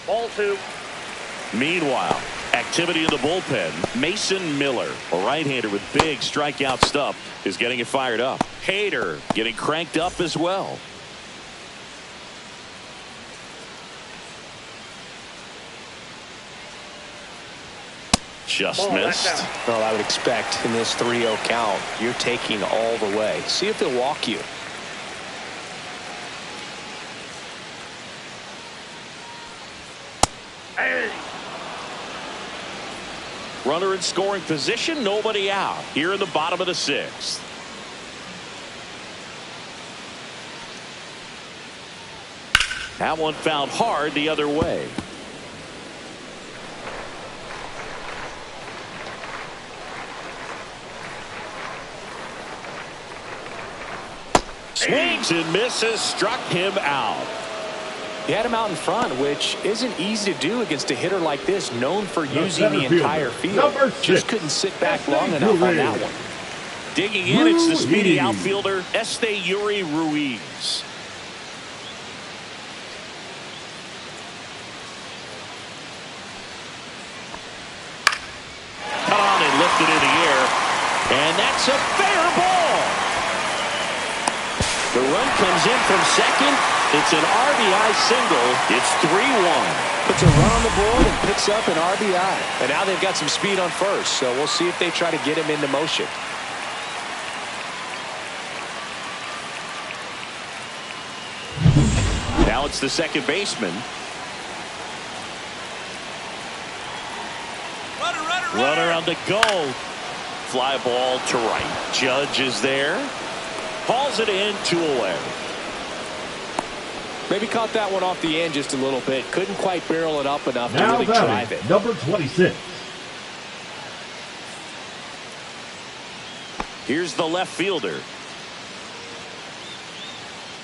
Ball 2. Meanwhile, activity in the bullpen. Mason Miller, a right-hander with big strikeout stuff, is getting it fired up. Hader getting cranked up as well. Just missed. Well, I would expect in this 3-0 count, you're taking all the way. See if they'll walk you. Hey. Runner in scoring position, nobody out. Here in the bottom of the 6th. That one found hard the other way. Swings and misses, struck him out. You had him out in front, which isn't easy to do against a hitter like this, known for using the entire field. Just couldn't sit back long enough on that one. Digging in, it's the speedy outfielder, Yuri Ruiz. Cut on and lifted in the air, and that's a fair ball. The run comes in from second. It's an RBI single. It's 3-1. Puts a run on the board and picks up an RBI. And now they've got some speed on first, so we'll see if they try to get him into motion. Now it's the second baseman. Runner on the go. Fly ball to right. Judge is there. Hauls it in, 2 away. Maybe caught that one off the end just a little bit. Couldn't quite barrel it up enough to Now really drive it. number 26. Here's the left fielder.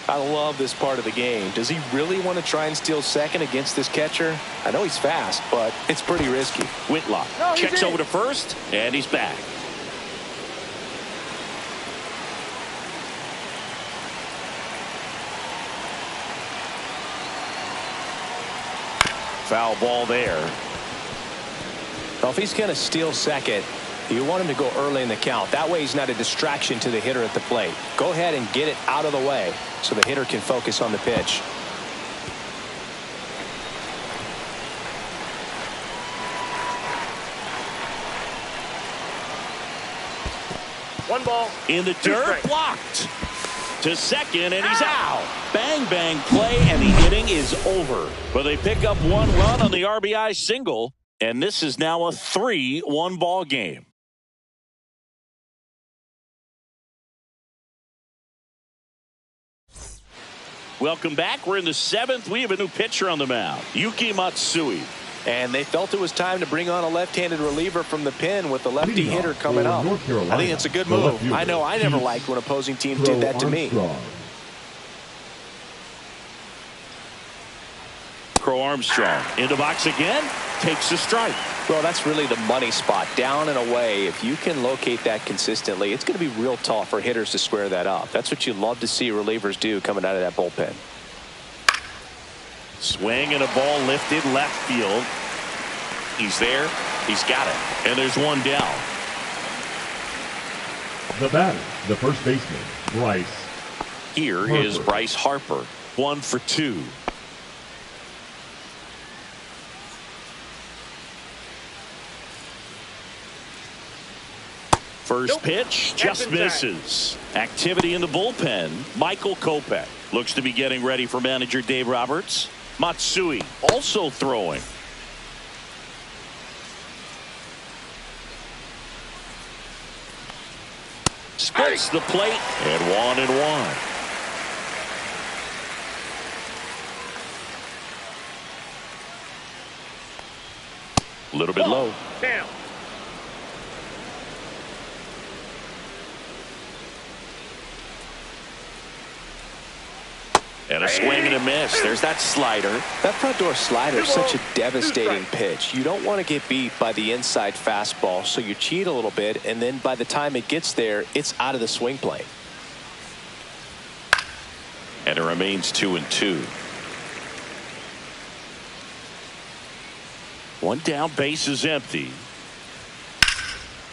I love this part of the game. Does he really want to try and steal second against this catcher? I know he's fast, but it's pretty risky. Whitlock checks over to first, and he's back. Foul ball there. Well, if he's going to steal second, you want him to go early in the count. That way he's not a distraction to the hitter at the plate. Go ahead and get it out of the way so the hitter can focus on the pitch. One ball. In the dirt, blocked. To second, and he's out. Bang, bang play, and the inning is over. But they pick up one run on the RBI single, and this is now a 3-1 ball game. Welcome back. We're in the 7th. We have a new pitcher on the mound, Yuki Matsui. And they felt it was time to bring on a left-handed reliever from the pen with the lefty hitter coming up. I think it's a good move. I know I never liked when opposing teams did that to me. Crow Armstrong into box again, takes a strike. Well, that's really the money spot, down and away. If you can locate that consistently, it's going to be real tough for hitters to square that up. That's what you love to see relievers do coming out of that bullpen. Swing and a ball lifted left field. He's there. He's got it. And there's one down. The batter, the first baseman, Bryce. Here Harper. is Bryce Harper. 1 for 2. First pitch just misses. Activity in the bullpen. Michael Kopech looks to be getting ready for manager Dave Roberts. Matsui also throwing. Splits the plate and 1-1. A little bit low. Down. And a swing and a miss. There's that slider. That front door slider is such a devastating pitch. You don't want to get beat by the inside fastball, so you cheat a little bit, and then by the time it gets there, it's out of the swing plane. And it remains 2-2. One down, base is empty.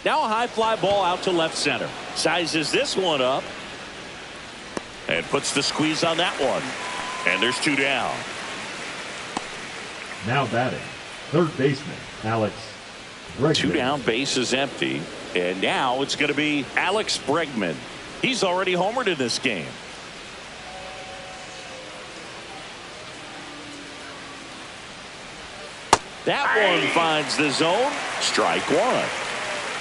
Now a high fly ball out to left center. Sizes this one up. And puts the squeeze on that one. And there's 2 down. Now batting, third baseman, Alex Bregman. 2 down, base is empty. And now it's going to be Alex Bregman. He's already homered in this game. That one finds the zone. Strike 1.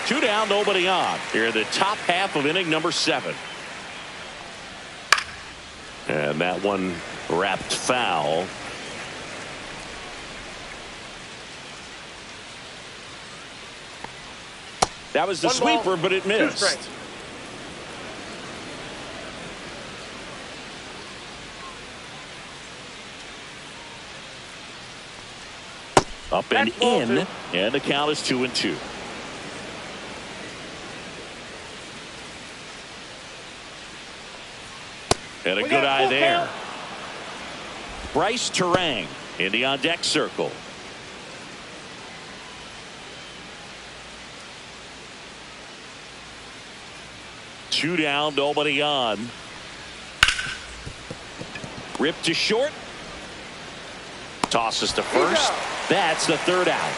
2 down, nobody on. Here in the top half of inning number 7. And that one wrapped foul. That was the sweeper, but it missed. Up and in, and the count is 2-2. And a good eye there. Bryce Terang in the on-deck circle. Two down, nobody on. Ripped to short. Tosses to first. That's the third out.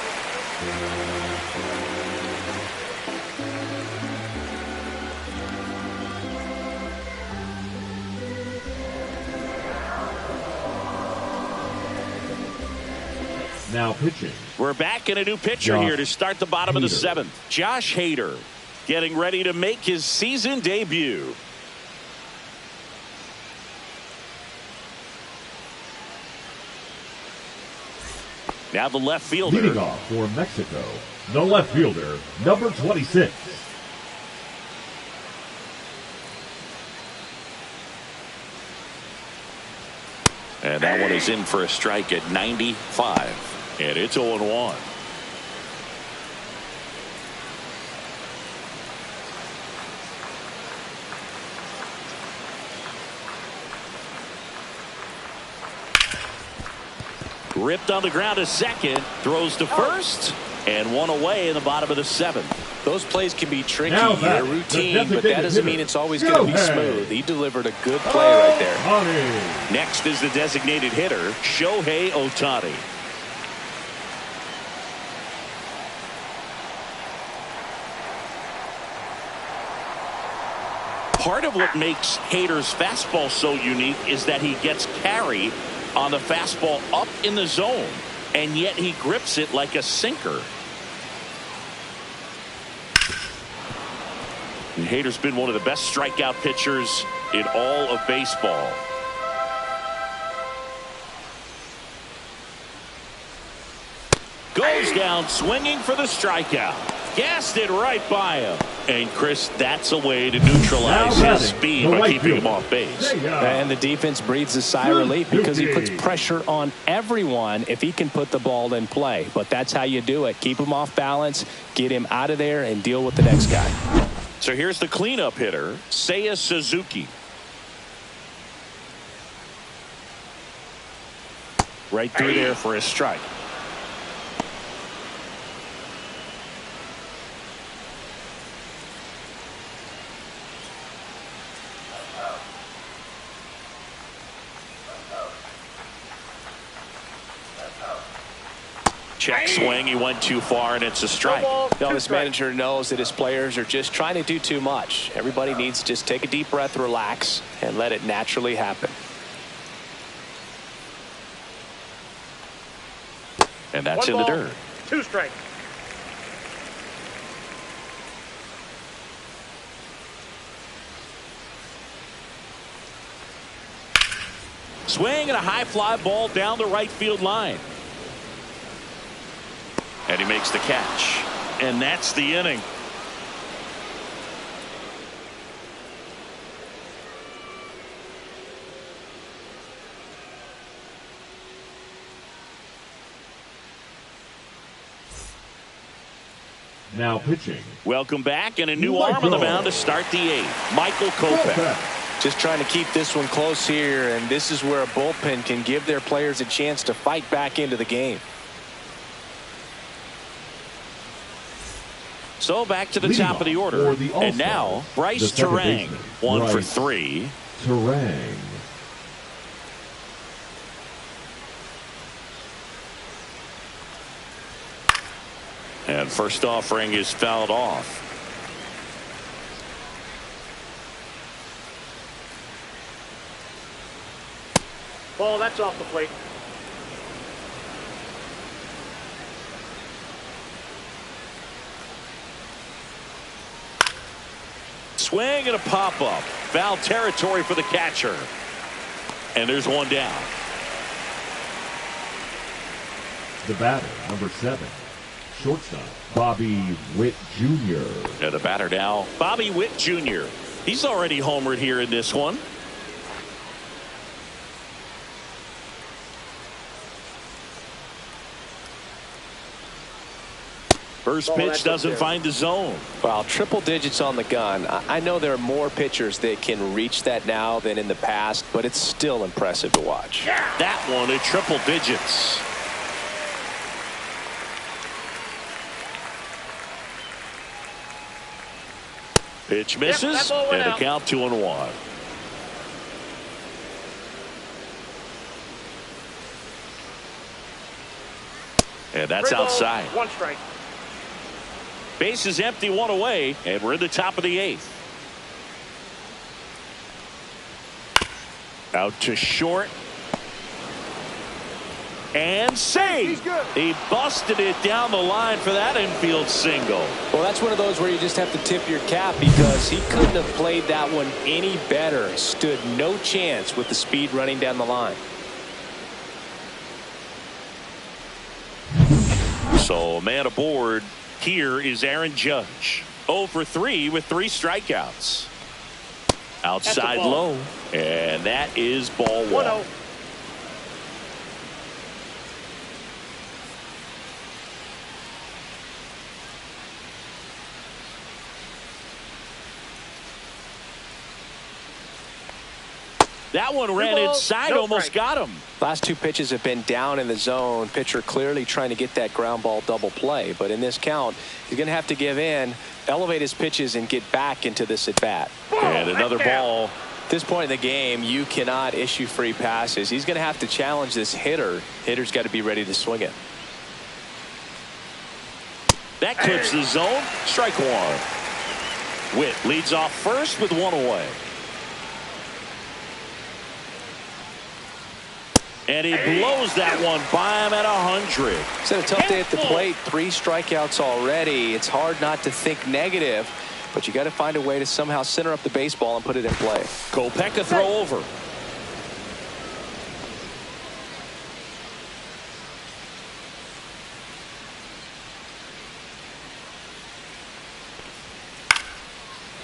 Now pitching. We're back in a new pitcher here to start the bottom of the 7th. Josh Hader getting ready to make his season debut. Now the left fielder. Leading off for Mexico, the left fielder, number 26. And that one is in for a strike at 95. And it's 0-1. Ripped on the ground to second, throws to first, and one away in the bottom of the 7th. Those plays can be tricky. Now They're routine, but that doesn't mean it's always going to be smooth. He delivered a good play right there. Next is the designated hitter, Shohei Ohtani. Part of what makes Hader's fastball so unique is that he gets carry on the fastball up in the zone, and yet he grips it like a sinker. And Hader's been one of the best strikeout pitchers in all of baseball. Goes down swinging for the strikeout. Gassed it right by him. And Chris, that's a way to neutralize his speed by keeping him off base. And the defense breathes a sigh of relief because he puts pressure on everyone if he can put the ball in play. But that's how you do it. Keep him off balance, get him out of there, and deal with the next guy. So here's the cleanup hitter, Seiya Suzuki. Right through there for a strike. Check swing. He went too far, and it's a strike. Now, this manager knows that his players are just trying to do too much. Everybody needs to just take a deep breath, relax, and let it naturally happen. And that's in the dirt. 2 strikes. Swing and a high fly ball down the right field line. And he makes the catch. And that's the inning. Now pitching. Welcome back, and a new arm on the mound to start the 8th. Michael Kopech. Just trying to keep this one close here, and this is where a bullpen can give their players a chance to fight back into the game. So back to the top of the order. And now, Bryce Turang, 1 for 3. Turang. And first offering is fouled off. Ball, that's off the plate. Swing and a pop-up. Foul territory for the catcher. And there's one down. The batter, number 7. Shortstop, Bobby Witt Jr. And the batter now, Bobby Witt Jr. He's already homered here in this one. First pitch doesn't find the zone. Well, triple digits on the gun. I know there are more pitchers that can reach that now than in the past, but it's still impressive to watch. That one at triple digits. Pitch misses, and a count 2-1. And that's outside. 1 strike. Base is empty, 1 away, and we're in the top of the 8th. Out to short. And saved. He busted it down the line for that infield single. Well, that's one of those where you just have to tip your cap because he couldn't have played that one any better. Stood no chance with the speed running down the line. So man aboard here is Aaron Judge. 0 for 3 with 3 strikeouts. Outside low. And that is ball 1. That one ran inside, almost got him. Last 2 pitches have been down in the zone. Pitcher clearly trying to get that ground ball double play. But in this count, he's going to have to give in, elevate his pitches, and get back into this at bat. And another ball. At this point in the game, you cannot issue free passes. He's going to have to challenge this hitter. Hitter's got to be ready to swing it. That clips the zone. Strike 1. Witt leads off first with 1 away. And he blows that one by him at 100. It's been a tough day at the plate. 3 strikeouts already. It's hard not to think negative, but you got to find a way to somehow center up the baseball and put it in play. Kopech throw over.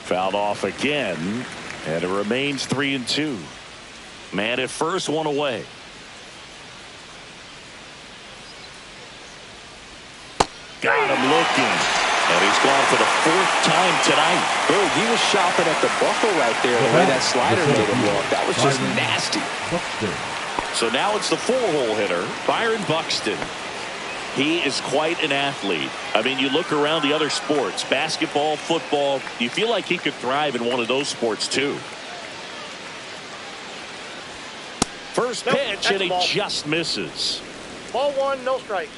Fouled off again, and it remains 3-2. Man at first, 1 away. Got him looking. And he's gone for the 4th time tonight. Dude, he was shopping at the buckle right there, the way that slider made him look. That was just nasty. So now it's the 4-hole hitter, Byron Buxton. He is quite an athlete. I mean, you look around the other sports, basketball, football, you feel like he could thrive in one of those sports too. First pitch, and he just misses. Ball 1, no strikes.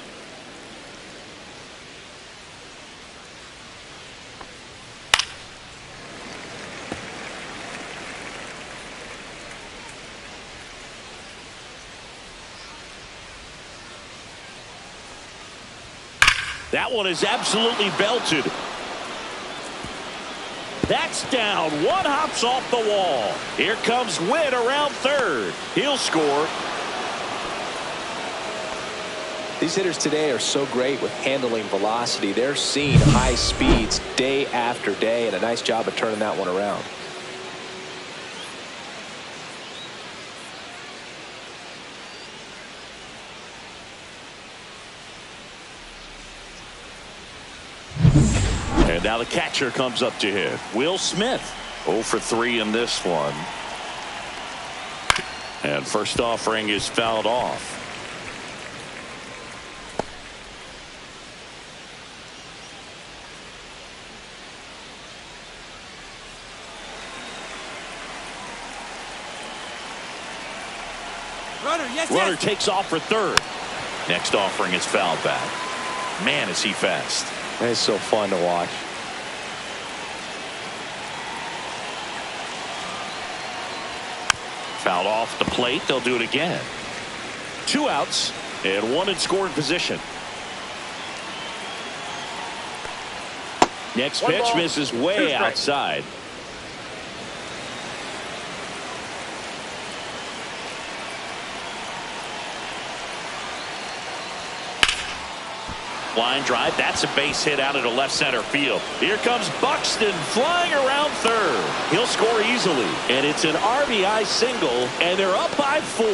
That one is absolutely belted. That's down. 1 hops off the wall. Here comes Witt around third. He'll score. These hitters today are so great with handling velocity. They're seeing high speeds day after day, and a nice job of turning that one around. And now the catcher comes up to hit. Will Smith. 0 for 3 in this one. And first offering is fouled off. Runner takes off for third. Next offering is fouled back. Man, is he fast. It's so fun to watch. Fouled off the plate. They'll do it again. 2 outs and 1 in scoring position. Next pitch misses way outside. Line drive. That's a base hit out into left center field. Here comes Buxton flying around third. He'll score easily. And it's an RBI single, and they're up by 4.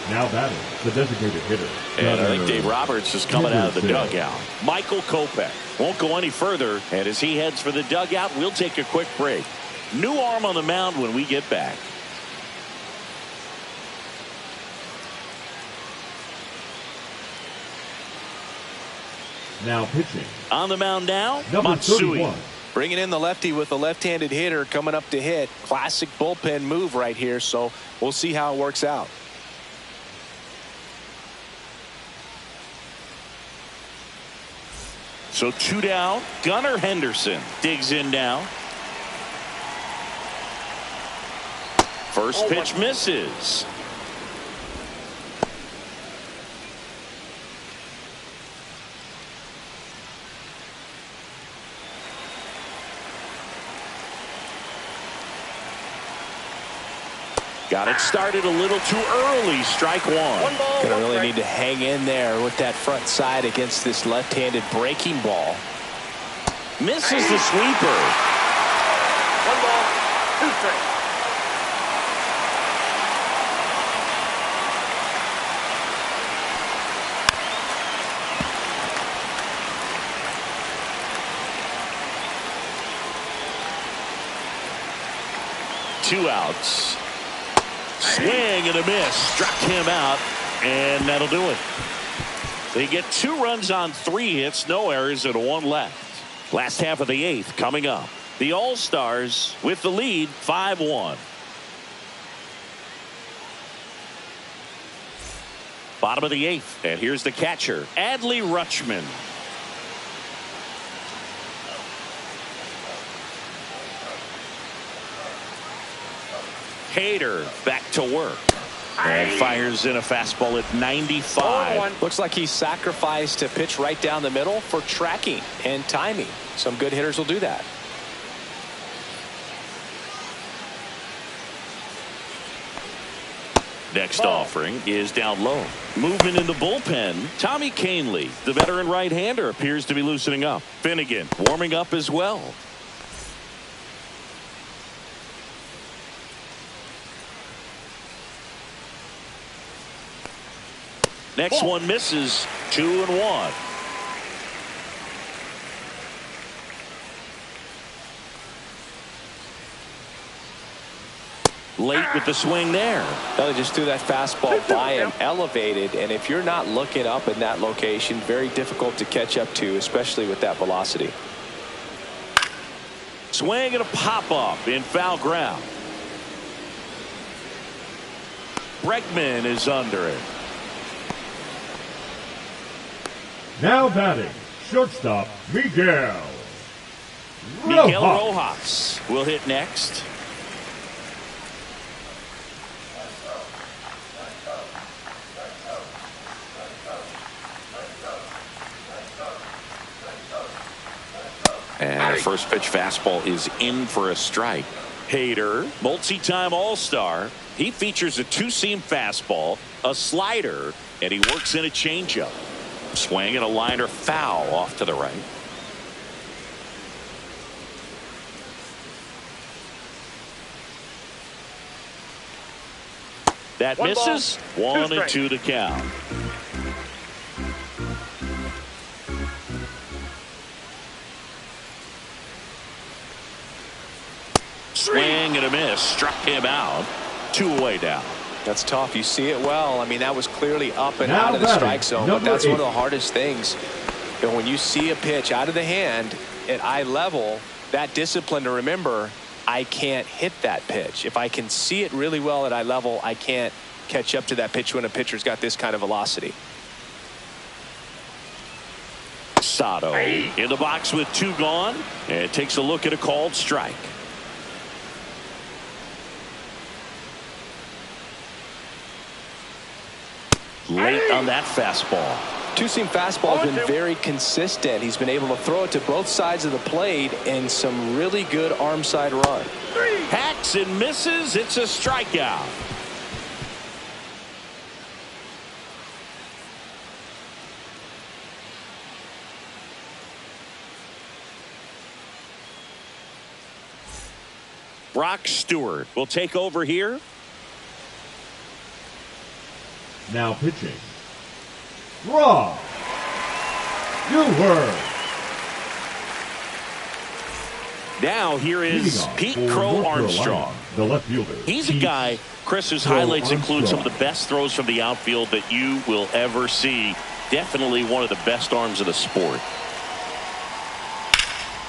Now batting, the designated hitter. And I think Dave Roberts is coming out of the dugout. Michael Kopech won't go any further. And as he heads for the dugout, we'll take a quick break. New arm on the mound when we get back. Now pitching. On the mound now, Number Matsui. 31. Bringing in the lefty with a left-handed hitter coming up to hit. Classic bullpen move right here, so we'll see how it works out. So 2 down. Gunnar Henderson digs in now. First pitch misses. Got it started a little too early. Strike one. One ball, Gonna one really strike. need to hang in there with that front side against this left-handed breaking ball. Misses the sweeper. One ball, two strikes. Two outs. Swing and a miss. Struck him out, and that'll do it. They get 2 runs on 3 hits, no errors, and 1 left. Last half of the 8th coming up. The All-Stars with the lead, 5-1. Bottom of the 8th, and here's the catcher, Adley Rutschman. Hader back to work and fires in a fastball at 95. Looks like he sacrificed a pitch right down the middle for tracking and timing. Some good hitters will do that. Next offering is down low. Movement in the bullpen. Tommy Kahnle, the veteran right-hander, appears to be loosening up. Finnegan warming up as well. Next one misses. 2-1. Late with the swing there. They just threw that fastball by him, elevated, and if you're not looking up in that location, very difficult to catch up to, especially with that velocity. Swing and a pop-up in foul ground. Bregman is under it. Now batting, shortstop, Miguel Rojas will hit next. And the first pitch fastball is in for a strike. Hader, multi-time All-Star. He features a 2-seam fastball, a slider, and he works in a changeup. Swing and a liner foul off to the right. That One misses. ball, 1 2 and 2 to count. Swing and a miss. Struck him out. 2 away down. That's tough. You see it well. I mean, that was clearly up and Now out of the batting, strike zone, but number that's one of 8. the hardest things. You know, when you see a pitch out of the hand at eye level, that discipline to remember, I can't hit that pitch. If I can see it really well at eye level, I can't catch up to that pitch when a pitcher's got this kind of velocity. Sato in the box with 2 gone, and takes a look at a called strike. Late on that fastball. 2-seam fastball has been very consistent. He's been able to throw it to both sides of the plate and some really good arm side run. Hacks and misses. It's a strikeout. Brock Stewart will take over here. Now pitching, Rob Stewart. Now here is Pete For Crow North Armstrong. Carolina, the left fielder. He's a Pete guy, Chris, whose Crow highlights include some of Armstrong. the best throws from the outfield that you will ever see. Definitely one of the best arms of the sport.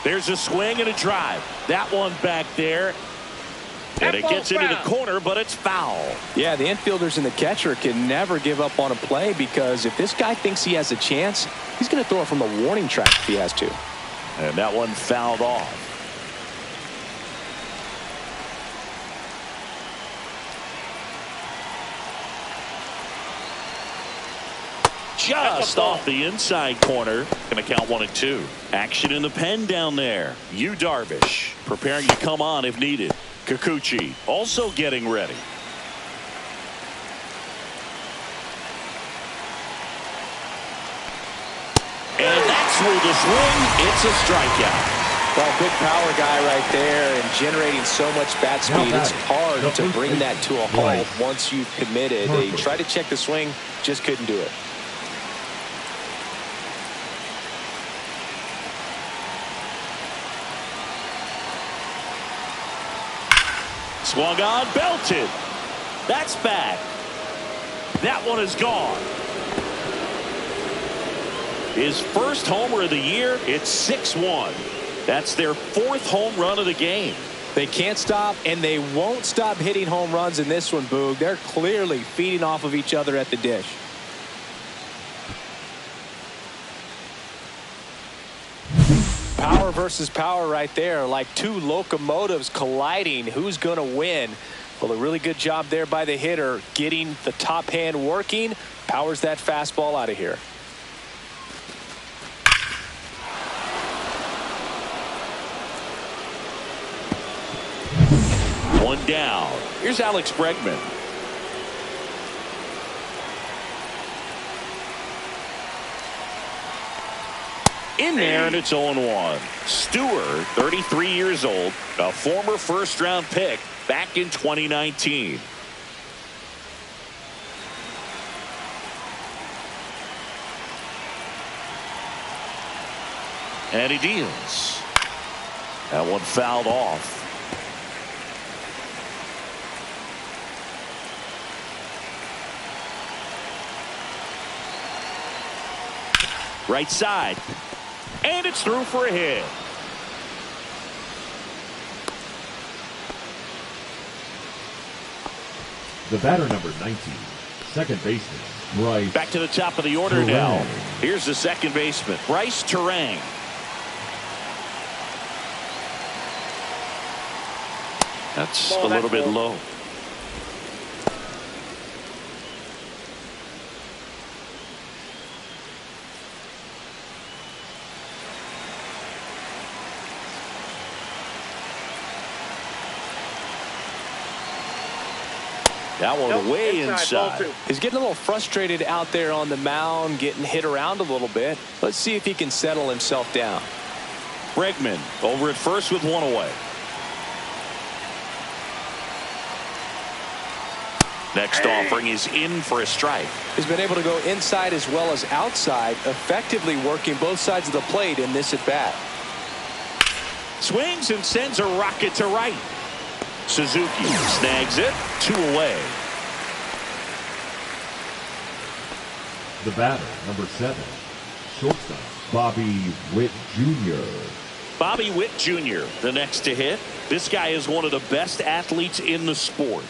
There's a swing and a drive. That one back there. And it gets into the corner, but it's foul. Yeah, the infielders and the catcher can never give up on a play, because if this guy thinks he has a chance, he's going to throw it from the warning track if he has to. And that one fouled off. Just off the inside corner. Going to count 1 and 2. Action in the pen down there. Yu Darvish preparing to come on if needed. Kikuchi also getting ready. through the swing. It's a strikeout. Well, big power guy right there and generating so much bat speed. It's hard to bring that to a halt once you've committed. They tried to check the swing, just couldn't do it. Swung on, belted. That's bad. That one is gone. His first homer of the year. It's 6-1. That's their 4th home run of the game. They can't stop, and they won't stop hitting home runs in this one, Boog. They're clearly feeding off of each other at the dish. Power versus power right there, like two locomotives colliding. Who's going to win? Well, a really good job there by the hitter, getting the top hand working. Powers that fastball out of here. One down. Here's Alex Bregman. In there, and it's 0-1. Stewart, 33 years old, a former first-round pick back in 2019. And he deals. That one fouled off. Right side. And it's through for a hit. The batter, number 19, second baseman, Bryce. Back to the top of the order now. Here's the second baseman, Bryce Terang. That's a little bit low. That one way inside. He's getting a little frustrated out there on the mound, getting hit around a little bit. Let's see if he can settle himself down. Bregman over at first with one away. Next offering is in for a strike. He's been able to go inside as well as outside, effectively working both sides of the plate in this at bat. Swings and sends a rocket to right. Suzuki snags it, 2 away. The batter, number 7, shortstop, Bobby Witt Jr. Bobby Witt Jr., the next to hit. This guy is one of the best athletes in the sport.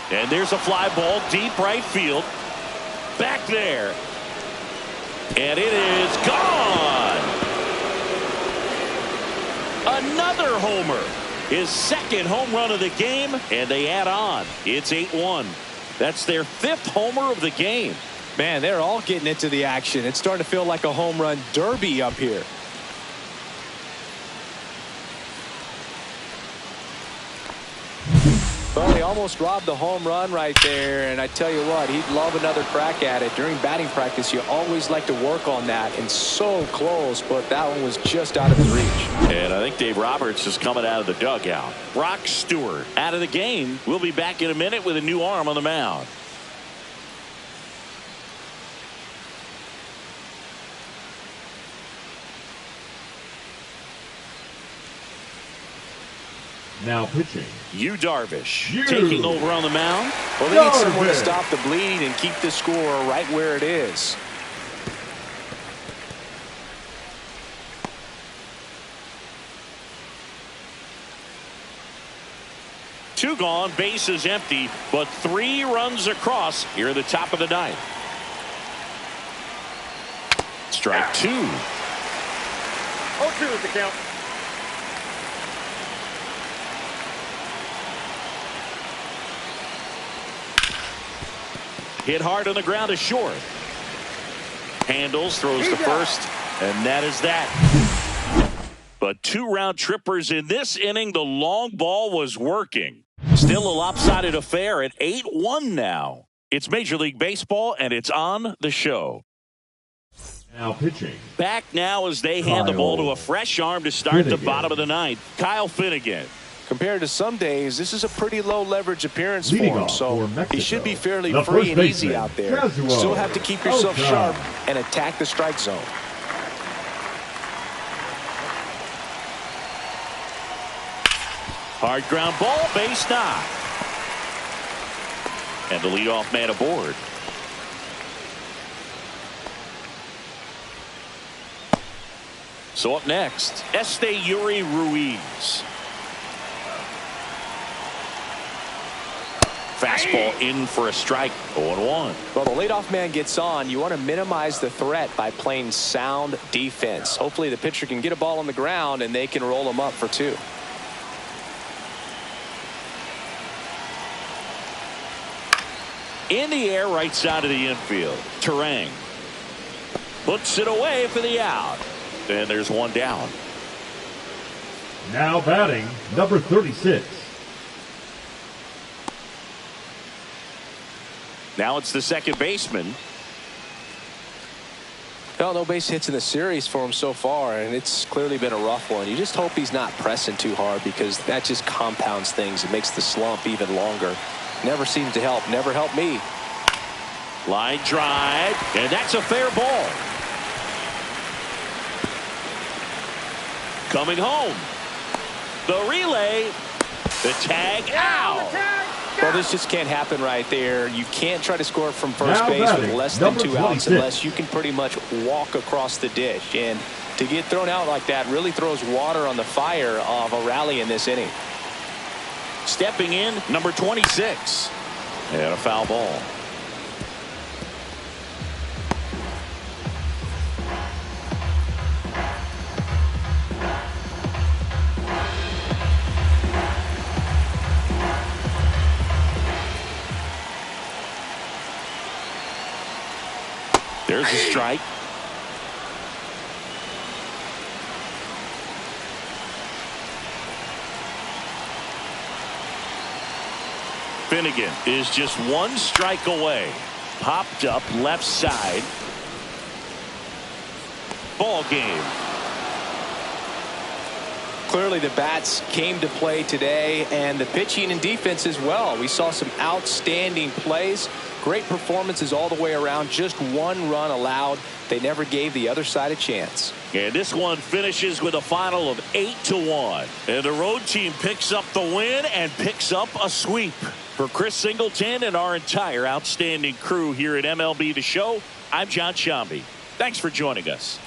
And there's a fly ball deep right field. Back there. And it is gone. Another homer. His second home run of the game. And they add on. It's 8-1. That's their 5th homer of the game. Man, they're all getting into the action. It's starting to feel like a home run derby up here. Well, he almost robbed the home run right there, and I tell you what, he'd love another crack at it. During batting practice, you always like to work on that, and so close, but that one was just out of his reach. And I think Dave Roberts is coming out of the dugout. Brock Stewart out of the game. We'll be back in a minute with a new arm on the mound. Now pitching, Yu Darvish taking over on the mound. Well, they need someone to stop the bleeding and keep the score right where it is. Two gone, bases empty, but 3 runs across here at the top of the 9th. Strike 2. 0-2 is the count. Hit hard on the ground to short. Handles, throws to first, and that is that. But 2 round trippers in this inning. The long ball was working. Still a lopsided affair at 8-1 now. It's Major League Baseball, and it's on the show. Now pitching. Back now as they hand the ball to a fresh arm to start the bottom of the ninth. Kyle Finnegan. Compared to some days, this is a pretty low leverage appearance Leading for him, so he should be fairly free and easy out there. You still have to keep yourself sharp and attack the strike zone. Hard ground ball, base knock. And the leadoff man aboard. So up next, Yuri Ruiz. Fastball in for a strike, 0-1. Well, the leadoff man gets on. You want to minimize the threat by playing sound defense. Hopefully the pitcher can get a ball on the ground and they can roll him up for 2. In the air, right side of the infield. Terang puts it away for the out. And there's 1 down. Now batting, number 36. Now it's the second baseman. Well, no base hits in the series for him so far, and it's clearly been a rough one. You just hope he's not pressing too hard, because that just compounds things. It makes the slump even longer. Never seems to help. Never helped me. Line drive, and that's a fair ball. Coming home. The relay. The tag out. Well, this just can't happen right there. You can't try to score from first Now base batting, with less than 2 outs 26. unless you can pretty much walk across the dish. And to get thrown out like that really throws water on the fire of a rally in this inning. Stepping in, number 26. And a foul ball. There's a strike. Finnegan is just 1 strike away. Popped up left side. Ball game. Clearly the bats came to play today, and the pitching and defense as well. We saw some outstanding plays. Great performances all the way around. Just 1 run allowed. They never gave the other side a chance. And this one finishes with a final of 8-1. And the road team picks up the win and picks up a sweep. For Chris Singleton and our entire outstanding crew here at MLB The Show, I'm John Shambi. Thanks for joining us.